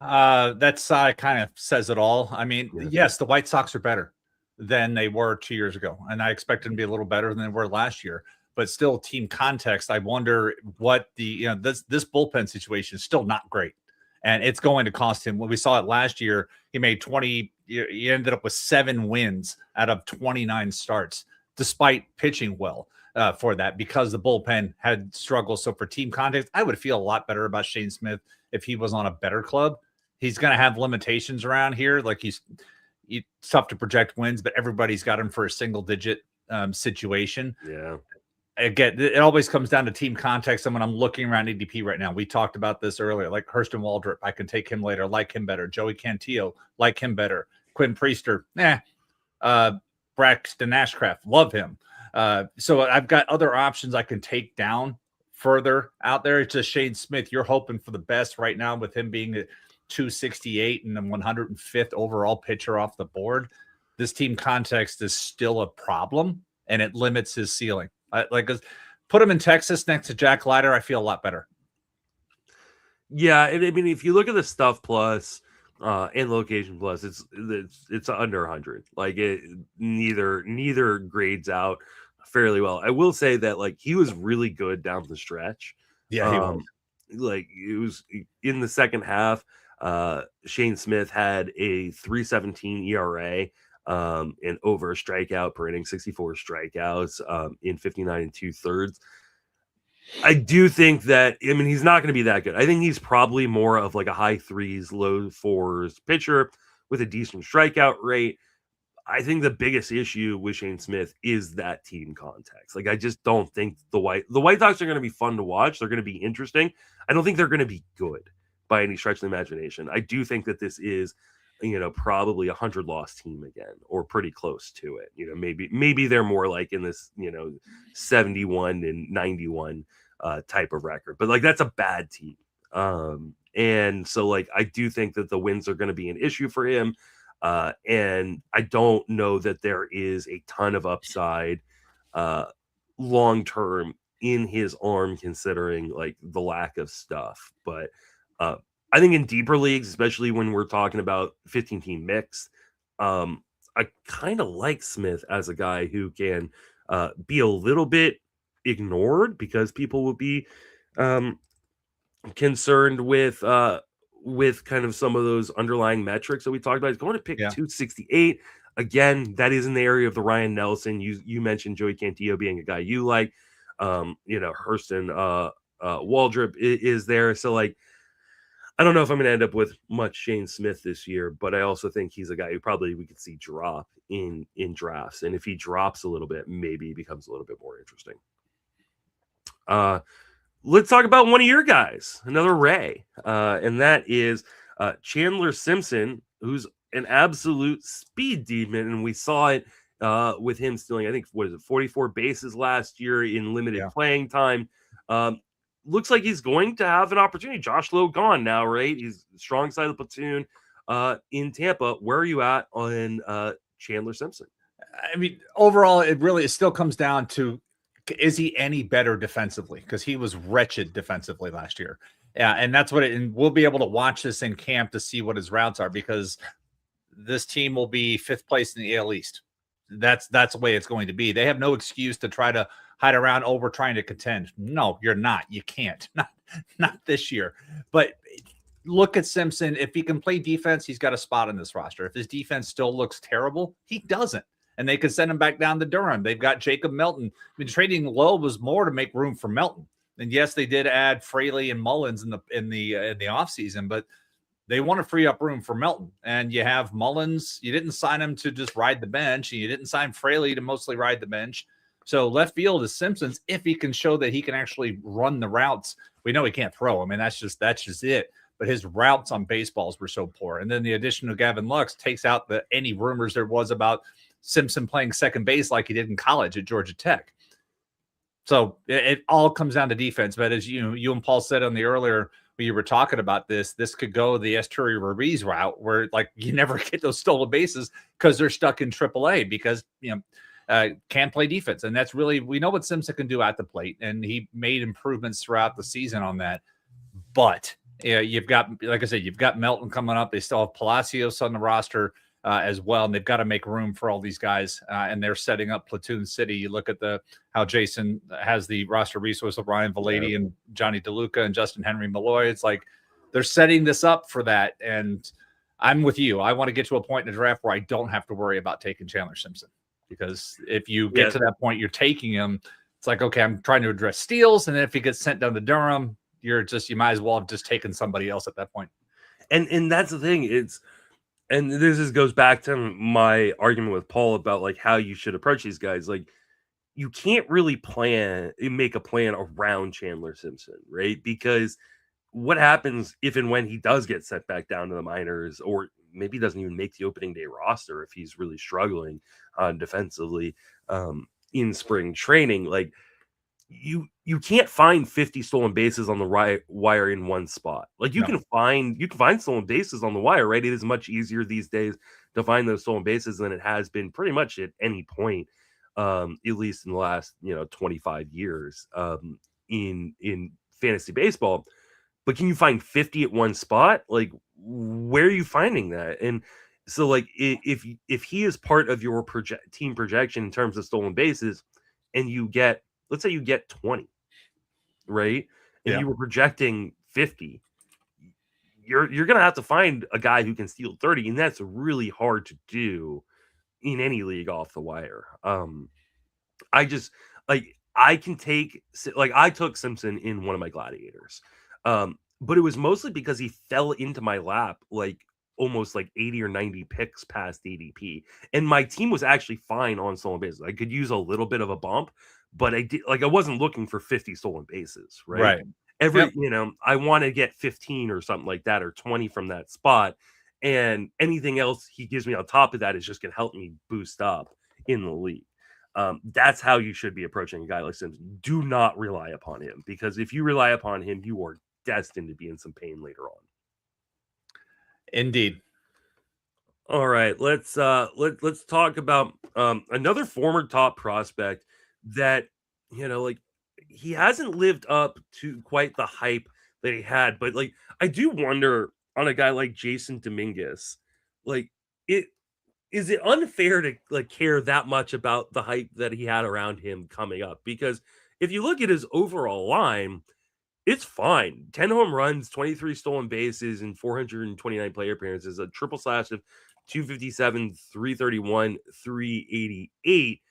That side kind of says it all. I mean, yes, the White Sox are better than they were 2 years ago, and I expect them to be a little better than they were last year. But still, team context, I wonder what this bullpen situation is still not great, and it's going to cost him. When we saw it last year, he made 20. He ended up with 7 wins out of 29 starts, despite pitching well for that, because the bullpen had struggles. So for team context, I would feel a lot better about Shane Smith if he was on a better club. He's going to have limitations around here, like it's tough to project wins, but everybody's got him for a single digit situation. Yeah. Again, it always comes down to team context. And when I'm looking around ADP right now, we talked about this earlier, like Hurston Waldrop, I can take him later, like him better. Joey Cantillo, like him better. Quinn Priester, Braxton Ashcraft, love him. So I've got other options I can take down further out there. It's just Shane Smith. You're hoping for the best right now with him being a 268 and the 105th overall pitcher off the board. This team context is still a problem, and it limits his ceiling. Put him in Texas next to Jack Leiter. I feel a lot better. Yeah, and I mean, if you look at the stuff plus and location plus, it's under 100. Like neither grades out fairly well. I will say that like he was really good down the stretch. Yeah, he was. Um, like it was in the second half. Shane Smith had a 3.17 ERA and over a strikeout per inning, 64 strikeouts in 59 and 2/3. I do think that, I mean, he's not going to be that good. I think he's probably more of like a high threes, low fours pitcher with a decent strikeout rate. I think the biggest issue with Shane Smith is that team context. Like, I just don't think the White Sox are going to be fun to watch. They're going to be interesting. I don't think they're going to be good by any stretch of the imagination. I do think that this is, probably a 100 loss team again, or pretty close to it. Maybe they're more like in this, 71 and 91 type of record, but like that's a bad team. And so like I do think that the wins are going to be an issue for him. And I don't know that there is a ton of upside long term in his arm, considering like the lack of stuff. But I think in deeper leagues, especially when we're talking about 15-team mix, I kind of like Smith as a guy who can be a little bit ignored because people will be concerned with kind of some of those underlying metrics that we talked about. He's going to pick Yeah. 268. Again, that is in the area of the Ryan Nelson. You mentioned Joey Cantillo being a guy you like. Hurston Waldrop is there. So like I don't know if I'm going to end up with much Shane Smith this year, but I also think he's a guy who probably we could see drop in drafts. And if he drops a little bit, maybe he becomes a little bit more interesting. Let's talk about one of your guys, another Ray, and that is Chandler Simpson, who's an absolute speed demon, and we saw it with him stealing, I think, 44 bases last year in limited playing time. Looks like he's going to have an opportunity. Josh Lowe gone now, right? He's strong side of the platoon in Tampa. Where are you at on Chandler Simpson? I mean, overall, it still comes down to, is he any better defensively? Because he was wretched defensively last year. Yeah, and that's and we'll be able to watch this in camp to see what his routes are, because this team will be 5th place in the AL East. That's the way it's going to be. They have no excuse to try to hide around, we're trying to contend. No, you're not. You can't. Not this year. But look at Simpson. If he can play defense, he's got a spot in this roster. If his defense still looks terrible, he doesn't. And they could send him back down to Durham. They've got Jacob Melton. I mean, trading Lowe was more to make room for Melton. And yes, they did add Fraley and Mullins in the offseason, but they want to free up room for Melton. And you have Mullins. You didn't sign him to just ride the bench, and you didn't sign Fraley to mostly ride the bench. So left field is Simpson's if he can show that he can actually run the routes. We know he can't throw. I mean, that's just it. But his routes on baseballs were so poor. And then the addition of Gavin Lux takes out any rumors there was about Simpson playing second base like he did in college at Georgia Tech. So it all comes down to defense. But as you and Paul said on the earlier, when you were talking about this could go the Esteury Ruiz route, where like you never get those stolen bases because they're stuck in AAA because can't play defense. And that's really, we know what Simpson can do at the plate, and he made improvements throughout the season on that. But you've got, like I said, you've got Melton coming up. They still have Palacios on the roster as well, and they've got to make room for all these guys. And they're setting up Platoon City. You look at how Jason has the roster resource of Ryan Valady and Johnny DeLuca and Justin Henry Malloy. It's like they're setting this up for that. And I'm with you. I want to get to a point in the draft where I don't have to worry about taking Chandler Simpson, because if you get to that point, you're taking him. It's like, okay, I'm trying to address steals, and then if he gets sent down to Durham, you might as well have just taken somebody else at that point. And that's the thing. And this goes back to my argument with Paul about like how you should approach these guys. Like you can't really make a plan around Chandler Simpson, right? Because what happens if and when he does get sent back down to the minors, or maybe doesn't even make the opening day roster if he's really struggling defensively in spring training? Like you can't find 50 stolen bases on the wire in one spot. Like you can find stolen bases on the wire, right? It is much easier these days to find those stolen bases than it has been pretty much at any point, at least in the last 25 years in fantasy baseball. but can you find 50 at one spot? Like, where are you finding that? And so, like, if he is part of your team projection in terms of stolen bases, and you get, let's say you get 20, right, and Yeah. you were projecting 50, you're gonna have to find a guy who can steal 30, and that's really hard to do in any league off the wire. I just like I can take like I took Simpson in one of my gladiators. But it was mostly because he fell into my lap like almost like 80 or 90 picks past ADP. And my team was actually fine on stolen bases. I could use a little bit of a bump, but I wasn't looking for 50 stolen bases, right? Right. Yep. I want to get 15 or something like that or 20 from that spot. And anything else he gives me on top of that is just gonna help me boost up in the league. That's how you should be approaching a guy like Simpson. Do not rely upon him, because if you rely upon him, you are destined to be in some pain later on. Indeed. All right, let's talk about another former top prospect that, like, he hasn't lived up to quite the hype that he had, but like I do wonder on a guy like Jason Dominguez, like, it is it unfair to like care that much about the hype that he had around him coming up? Because if you look at his overall line, it's fine. 10 home runs, 23 stolen bases, and 429 player appearances, a triple slash of 257, 331, 388.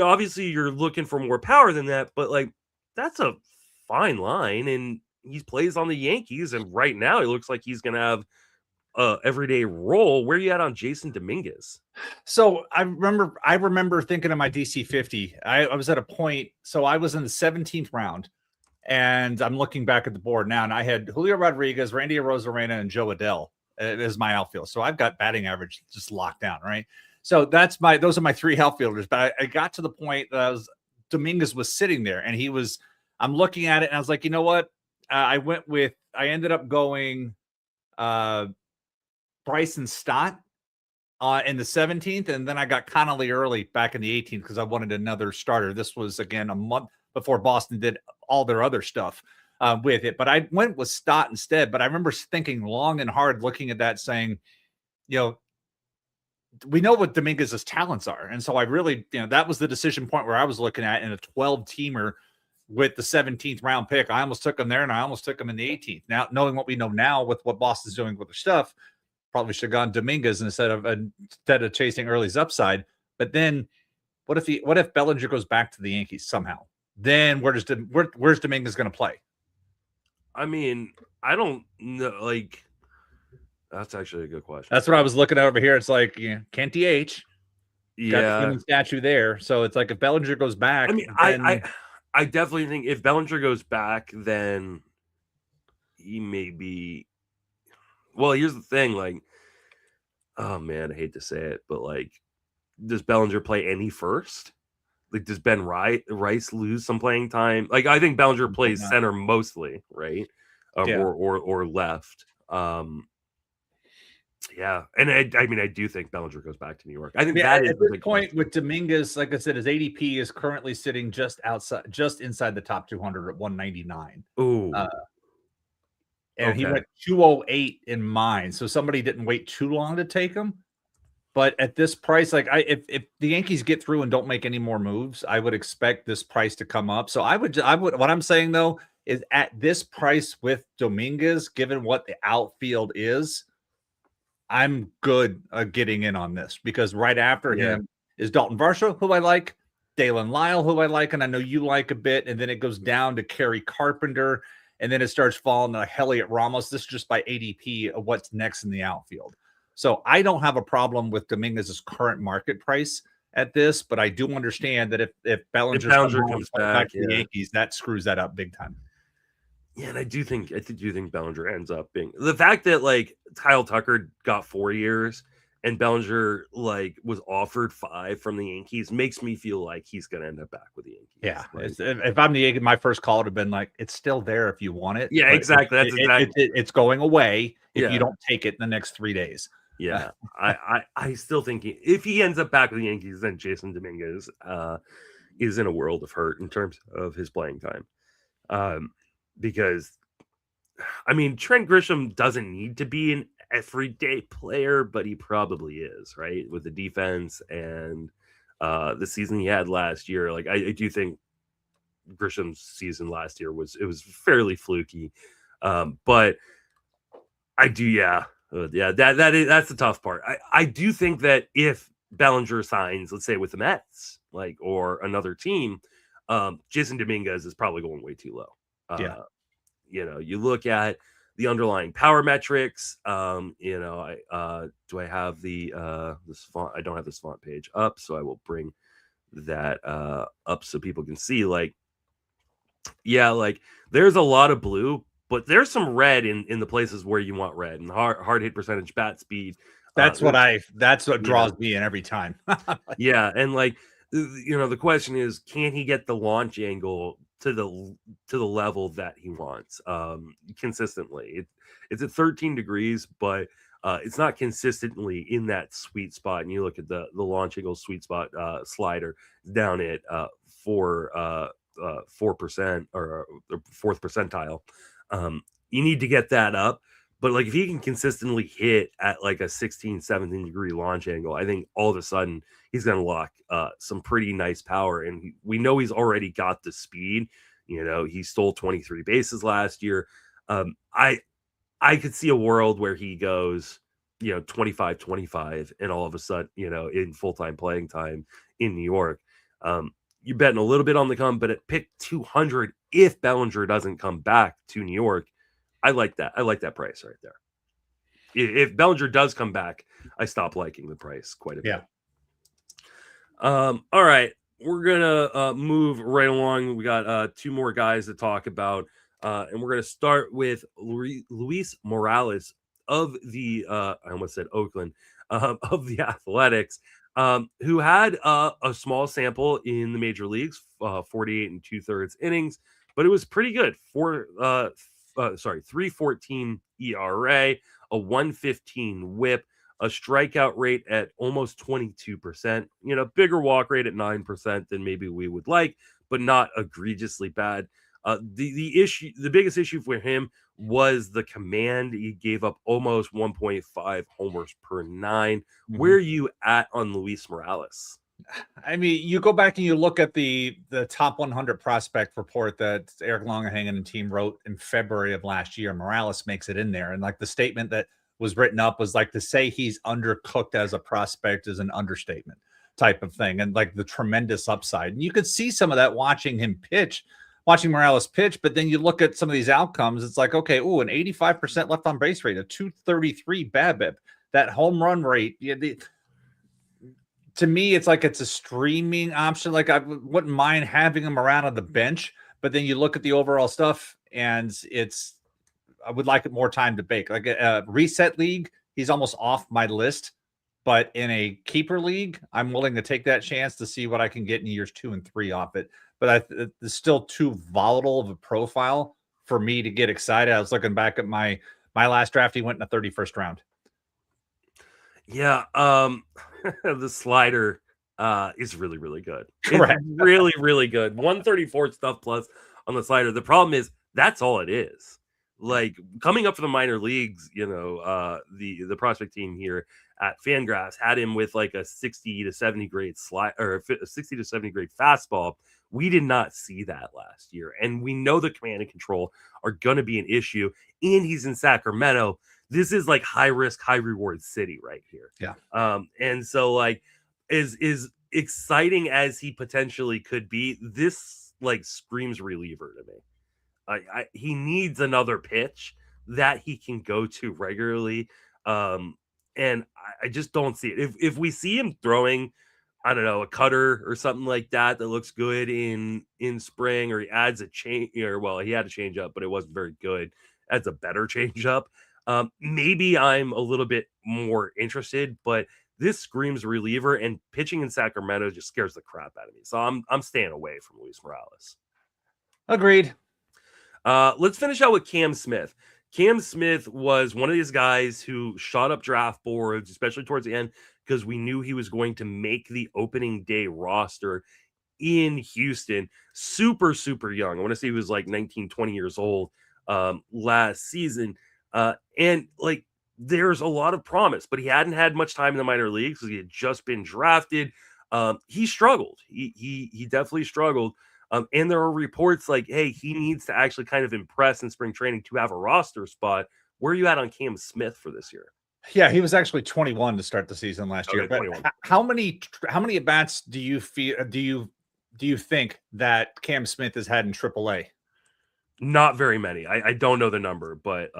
Obviously you're looking for more power than that, but like that's a fine line. And he plays on the Yankees, and right now it looks like he's gonna have everyday role. Where you at on Jason Dominguez? So I remember thinking of my DC 50. I was at a point, so I was in the 17th round, and I'm looking back at the board now, and I had Julio Rodriguez, Randy Arozarena, and Joe Adell as my outfield. So I've got batting average just locked down, right? So those are my three outfielders. But I got to the point that Dominguez was sitting there, and I'm looking at it, and I was like, you know what? I ended up going Bryson Stott in the 17th, and then I got Connolly early back in the 18th because I wanted another starter. This was, again, a month before Boston did all their other stuff with it. But I went with Stott instead. But I remember thinking long and hard, looking at that, saying, we know what Dominguez's talents are. And so I really, that was the decision point where I was looking at in a 12-teamer with the 17th round pick. I almost took him there, and I almost took him in the 18th. Now, knowing what we know now with what Boston's doing with their stuff, probably should have gone Dominguez instead of chasing Early's upside. But then what if Bellinger goes back to the Yankees somehow? Then where's Dominguez going to play? I mean, I don't know. Like, that's actually a good question. That's what I was looking at over here. It's like, can't DH. Yeah. Got the human statue there. So it's like if Bellinger goes back. I mean, I definitely think if Bellinger goes back, then he may be. Well, here's the thing. Like, oh man, I hate to say it, but like, does Bellinger play any first? Like, does Ben Rice lose some playing time? Like, I think Bellinger plays center mostly, right? Or left. Yeah, and I mean, I do think Bellinger goes back to New York. I think that is at this point with Dominguez. Like I said, his ADP is currently sitting just inside the top 200 at 199. Ooh. And he went 208 in mine. So somebody didn't wait too long to take him. But at this price, like if the Yankees get through and don't make any more moves, I would expect this price to come up. So I would what I'm saying though is at this price with Dominguez, given what the outfield is, I'm good getting in on this, because right after him is Dalton Varsho, who I like, Dalen Lyle, who I like, and I know you like a bit, and then it goes down to Kerry Carpenter, and then it starts falling to Heliot Ramos. This is just by ADP of what's next in the outfield. So I don't have a problem with Dominguez's current market price at this, but I do understand that if Bellinger comes back to the Yankees, that screws that up big time. Yeah, and I do think Bellinger ends up being the fact that like Kyle Tucker got 4 years and Bellinger like was offered 5 from the Yankees makes me feel like he's going to end up back with the Yankees. Yeah, if I'm the Yankees, my first call would have been like, it's still there if you want it. Yeah, exactly. That's exactly. It's going away if you don't take it in the next 3 days. Yeah, I still think if he ends up back with the Yankees, then Jason Dominguez is in a world of hurt in terms of his playing time, because I mean, Trent Grisham doesn't need to be an everyday player, but he probably is, right? With the defense and the season he had last year. Like I do think Grisham's season last year was fairly fluky. But I do, yeah, that's the tough part. I do think that if Bellinger signs, let's say with the Mets, like or another team, Jason Dominguez is probably going way too low. Yeah. You look at the underlying power metrics. Do I have this font? I don't have this font page up, so I will bring that up so people can see. Like there's a lot of blue, but there's some red in the places where you want red and hard hit percentage, bat speed. That's what draws me in every time. Yeah, and the question is, can he get the launch angle to the level that he wants consistently? It's at 13 degrees, but it's not consistently in that sweet spot. And you look at the launch angle sweet spot slider down at 4% or the fourth percentile. You need to get that up. But if he can consistently hit at like a 16, 17 degree launch angle, I think all of a sudden he's going to lock some pretty nice power. And we know he's already got the speed. He stole 23 bases last year. I could see a world where he goes, 25-25, and all of a sudden, in full-time playing time in New York. You're betting a little bit on the come, but at pick 200, if Bellinger doesn't come back to New York, I like that. I like that price right there. If Bellinger does come back, I stop liking the price quite a bit. All right. We're going to move right along. We got two more guys to talk about. And we're going to start with Luis Morales of the, I almost said Oakland, of the Athletics, who had a small sample in the major leagues, 48 and 2/3 innings, but it was pretty good. 3.14 ERA, a 115 whip, a strikeout rate at almost 22%, bigger walk rate at 9% than maybe we would like, but not egregiously bad. The biggest issue for him was the command. He gave up almost 1.5 homers per 9. Mm-hmm. Where are you at on Luis Morales? I mean, you go back and you look at the top 100 prospect report that Eric Longahangen and team wrote in February of last year. Morales makes it in there. And the statement that was written up was to say he's undercooked as a prospect is an understatement type of thing. And the tremendous upside. And you could see some of that watching Morales pitch, but then you look at some of these outcomes, it's okay, an 85% left on base rate, a 233 BABIP, that home run rate. To me, it's it's a streaming option. I wouldn't mind having him around on the bench, but then you look at the overall stuff, and I would like more time to bake. A reset league, he's almost off my list, but in a keeper league, I'm willing to take that chance to see what I can get in years 2 and 3 off it. But it's still too volatile of a profile for me to get excited. I was looking back at my last draft. He went in the 31st round. Yeah. The slider is really, really good. Correct. It's really, really good. 134 stuff plus on the slider. The problem is that's all it is. Coming up for the minor leagues, the prospect team here at Fangraphs had him with a 60 to 70 grade slide or a 60 to 70 grade fastball. We did not see that last year. And we know the command and control are going to be an issue. And he's in Sacramento. This is high risk, high reward city right here. Yeah. And so is exciting as he potentially could be, this screams reliever to me. He needs another pitch that he can go to regularly. And I just don't see it. If we see him throwing, I don't know, a cutter or something like that looks good in spring, or he adds a change, he had a change up, but it wasn't very good. Adds a better change up. Maybe I'm a little bit more interested, but this screams reliever, and pitching in Sacramento just scares the crap out of me. So I'm staying away from Luis Morales. Agreed. Let's finish out with Cam Smith. Cam Smith was one of these guys who shot up draft boards, especially towards the end, because we knew he was going to make the opening day roster in Houston. Super, super young. I want to say he was 19, 20 years old. last season. And like there's a lot of promise, but he hadn't had much time in the minor leagues because he had just been drafted. He struggled. He definitely struggled. And there are reports like, hey, he needs to actually kind of impress in spring training to have a roster spot. Where are you at on Cam Smith for this year? Yeah, he was actually 21 to start the season last year. But 21. how many at bats do you think that Cam Smith has had in AAA? Not very many. I don't know the number, but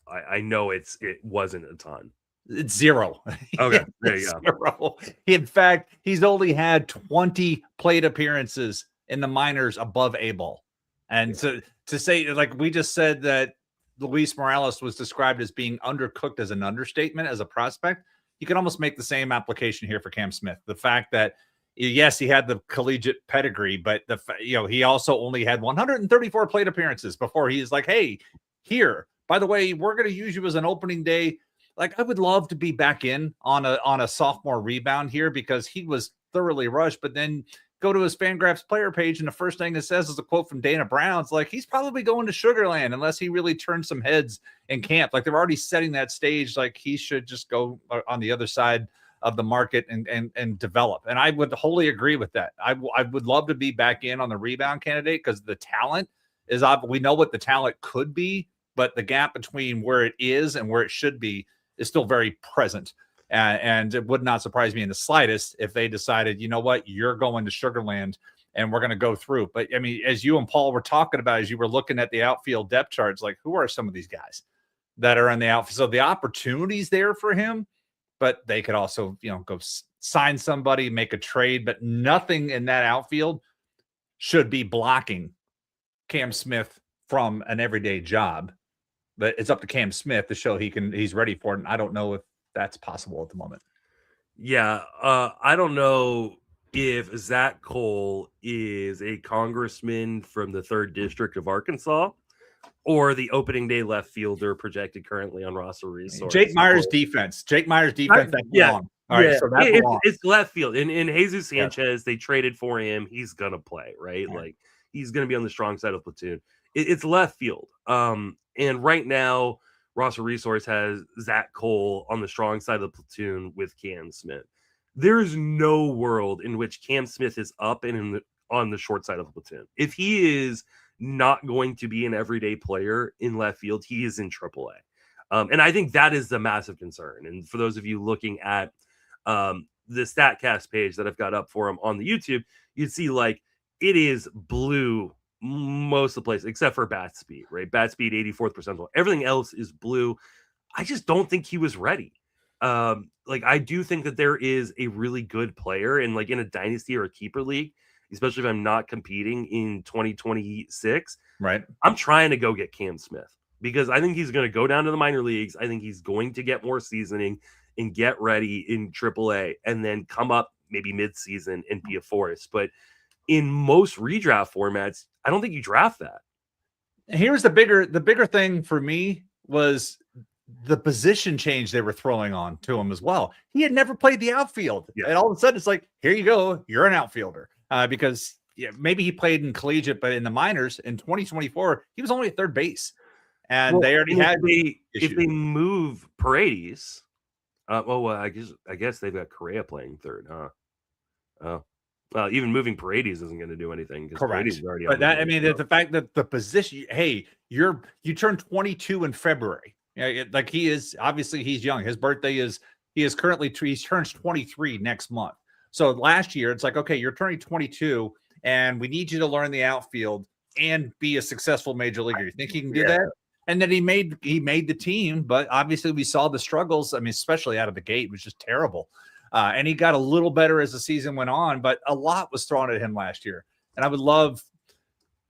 I know it wasn't a ton. It's zero. Okay, there you go. Zero. In fact, he's only had 20 plate appearances in the minors above A ball. And so to say, like we just said, that Luis Morales was described as being undercooked as an understatement as a prospect, you can almost make the same application here for Cam Smith. The fact that, yes, he had the collegiate pedigree, but he also only had 134 plate appearances before he's like, hey, here, by the way, we're going to use you as an opening day. Like, I would love to be back in on a sophomore rebound here because he was thoroughly rushed. But then go to his Fangraphs player page, and the first thing it says is a quote from Dana Brown. It's like he's probably going to Sugarland unless he really turns some heads in camp. Like, they're already setting that stage. Like, he should just go on the other side of the market and develop. And I would wholly agree with that. I would love to be back in on the rebound candidate because the talent is we know what the talent could be, but the gap between where it is and where it should be is still very present. And it would not surprise me in the slightest if they decided, you know what, you're going to Sugarland and we're going to go through. But I mean, as you and Paul were talking about, as you were looking at the outfield depth charts, like who are some of these guys that are in the outfield? So the opportunity's there for him, but they could also, go sign somebody, make a trade, but nothing in that outfield should be blocking Cam Smith from an everyday job. But it's up to Cam Smith to show he's ready for it. And I don't know if that's possible at the moment. Yeah. I don't know if Zach Cole is a congressman from the 3rd District of Arkansas or the opening day left fielder projected currently on roster resource. Jake Meyers' defense. That yeah. belong. All right, so it's left field. In Jesus Sanchez, they traded for him. He's going to play, right? Yeah. Like, he's going to be on the strong side of the platoon. It's left field. And right now, roster resource has Zach Cole on the strong side of the platoon with Cam Smith. There is no world in which Cam Smith is up and on the short side of the platoon. If he is not going to be an everyday player in left field, he is in AAA. And I think that is the massive concern. And for those of you looking at the StatCast page that I've got up for him on the YouTube, you'd see like it is blue most of the place except for bat speed, right? Bat speed 84th percentile. Everything else is blue. I just don't think he was ready. Like, I do think that there is a really good player in a dynasty or a keeper league, especially if I'm not competing in 2026. Right. I'm trying to go get Cam Smith because I think he's going to go down to the minor leagues. I think he's going to get more seasoning and get ready in AAA and then come up maybe mid-season and be a force. But in most redraft formats, I don't think you draft that. Here's the bigger thing for me was the position change they were throwing on to him as well. He had never played the outfield. Yeah. And all of a sudden it's like, here you go. You're an outfielder. Because maybe he played in collegiate, but in the minors in 2024, he was only at third base. And they already had if they move Paredes. I guess they've got Correa playing third, huh? Oh. Well, even moving Paredes isn't going to do anything. Correct. Already but the fact that the position, hey, you turned 22 in February. Like he's young. His birthday he turns 23 next month. So last year it's like, okay, you're turning 22 and we need you to learn the outfield and be a successful major leaguer. You think he can do that? And then he made the team, but obviously we saw the struggles. I mean, especially out of the gate, was just terrible. And he got a little better as the season went on, but a lot was thrown at him last year. And I would love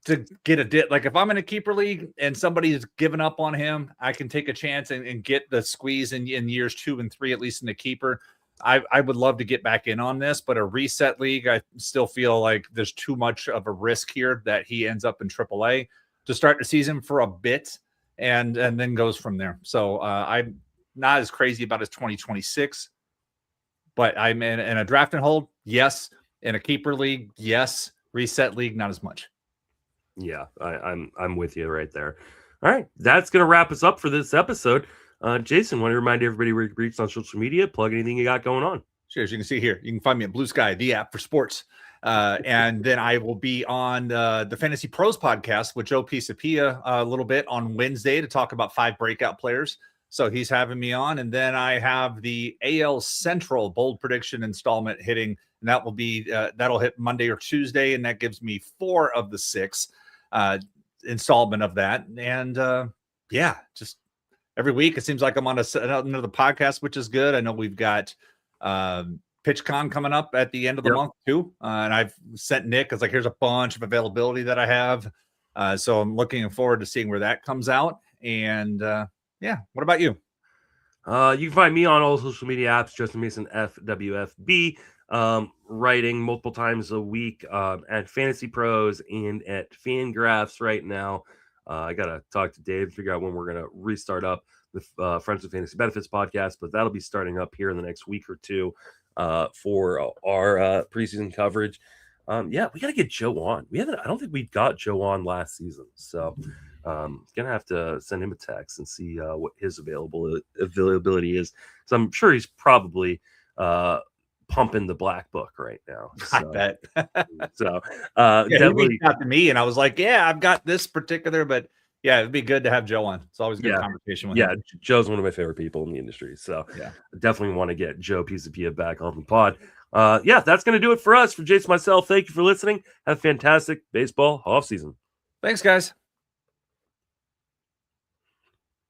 to get like if I'm in a keeper league and somebody's given up on him, I can take a chance and get the squeeze in years 2 and 3, at least in the keeper. I would love to get back in on this, but a reset league, I still feel like there's too much of a risk here that he ends up in AAA to start the season for a bit and then goes from there. So I'm not as crazy about his 2026. But I'm in a draft and hold, yes. In a keeper league, yes. Reset league, not as much. Yeah, I'm with you right there. All right, that's going to wrap us up for this episode. Jason, want to remind everybody where you can reach on social media, plug anything you got going on. Sure, as you can see here, you can find me at Blue Sky, the app for sports. And then I will be on the Fantasy Pros podcast with Joe Pisapia a little bit on Wednesday to talk about 5 breakout players. So he's having me on. And then I have the AL Central bold prediction installment hitting, and that will be that'll hit Monday or Tuesday, and that gives me 4 of the 6 installment of that. And yeah, just every week it seems like I'm on another podcast, which is good. I know we've got PitchCon coming up at the end of the month too, and I've sent Nick, it's like, here's a bunch of availability that I have, so I'm looking forward to seeing where that comes out. And yeah, what about you? You can find me on all social media apps, Justin Mason FWFB, writing multiple times a week at Fantasy Pros and at Fangraphs right now. I gotta talk to Dave, figure out when we're gonna restart up the Friends with Fantasy Benefits podcast, but that'll be starting up here in the next week or two for our preseason coverage. Yeah, we gotta get Joe on. I don't think we got Joe on last season, so gonna have to send him a text and see what his availability is. So I'm sure he's probably pumping the black book right now. So, I bet. So definitely reached out to me, and I was like, yeah, I've got this particular, but yeah, it'd be good to have Joe on. It's always a good conversation with him. Yeah, Joe's one of my favorite people in the industry. So definitely want to get Joe Pisapia back on the pod. Yeah, that's going to do it for us. For Jason, myself, thank you for listening. Have a fantastic baseball offseason. Thanks, guys.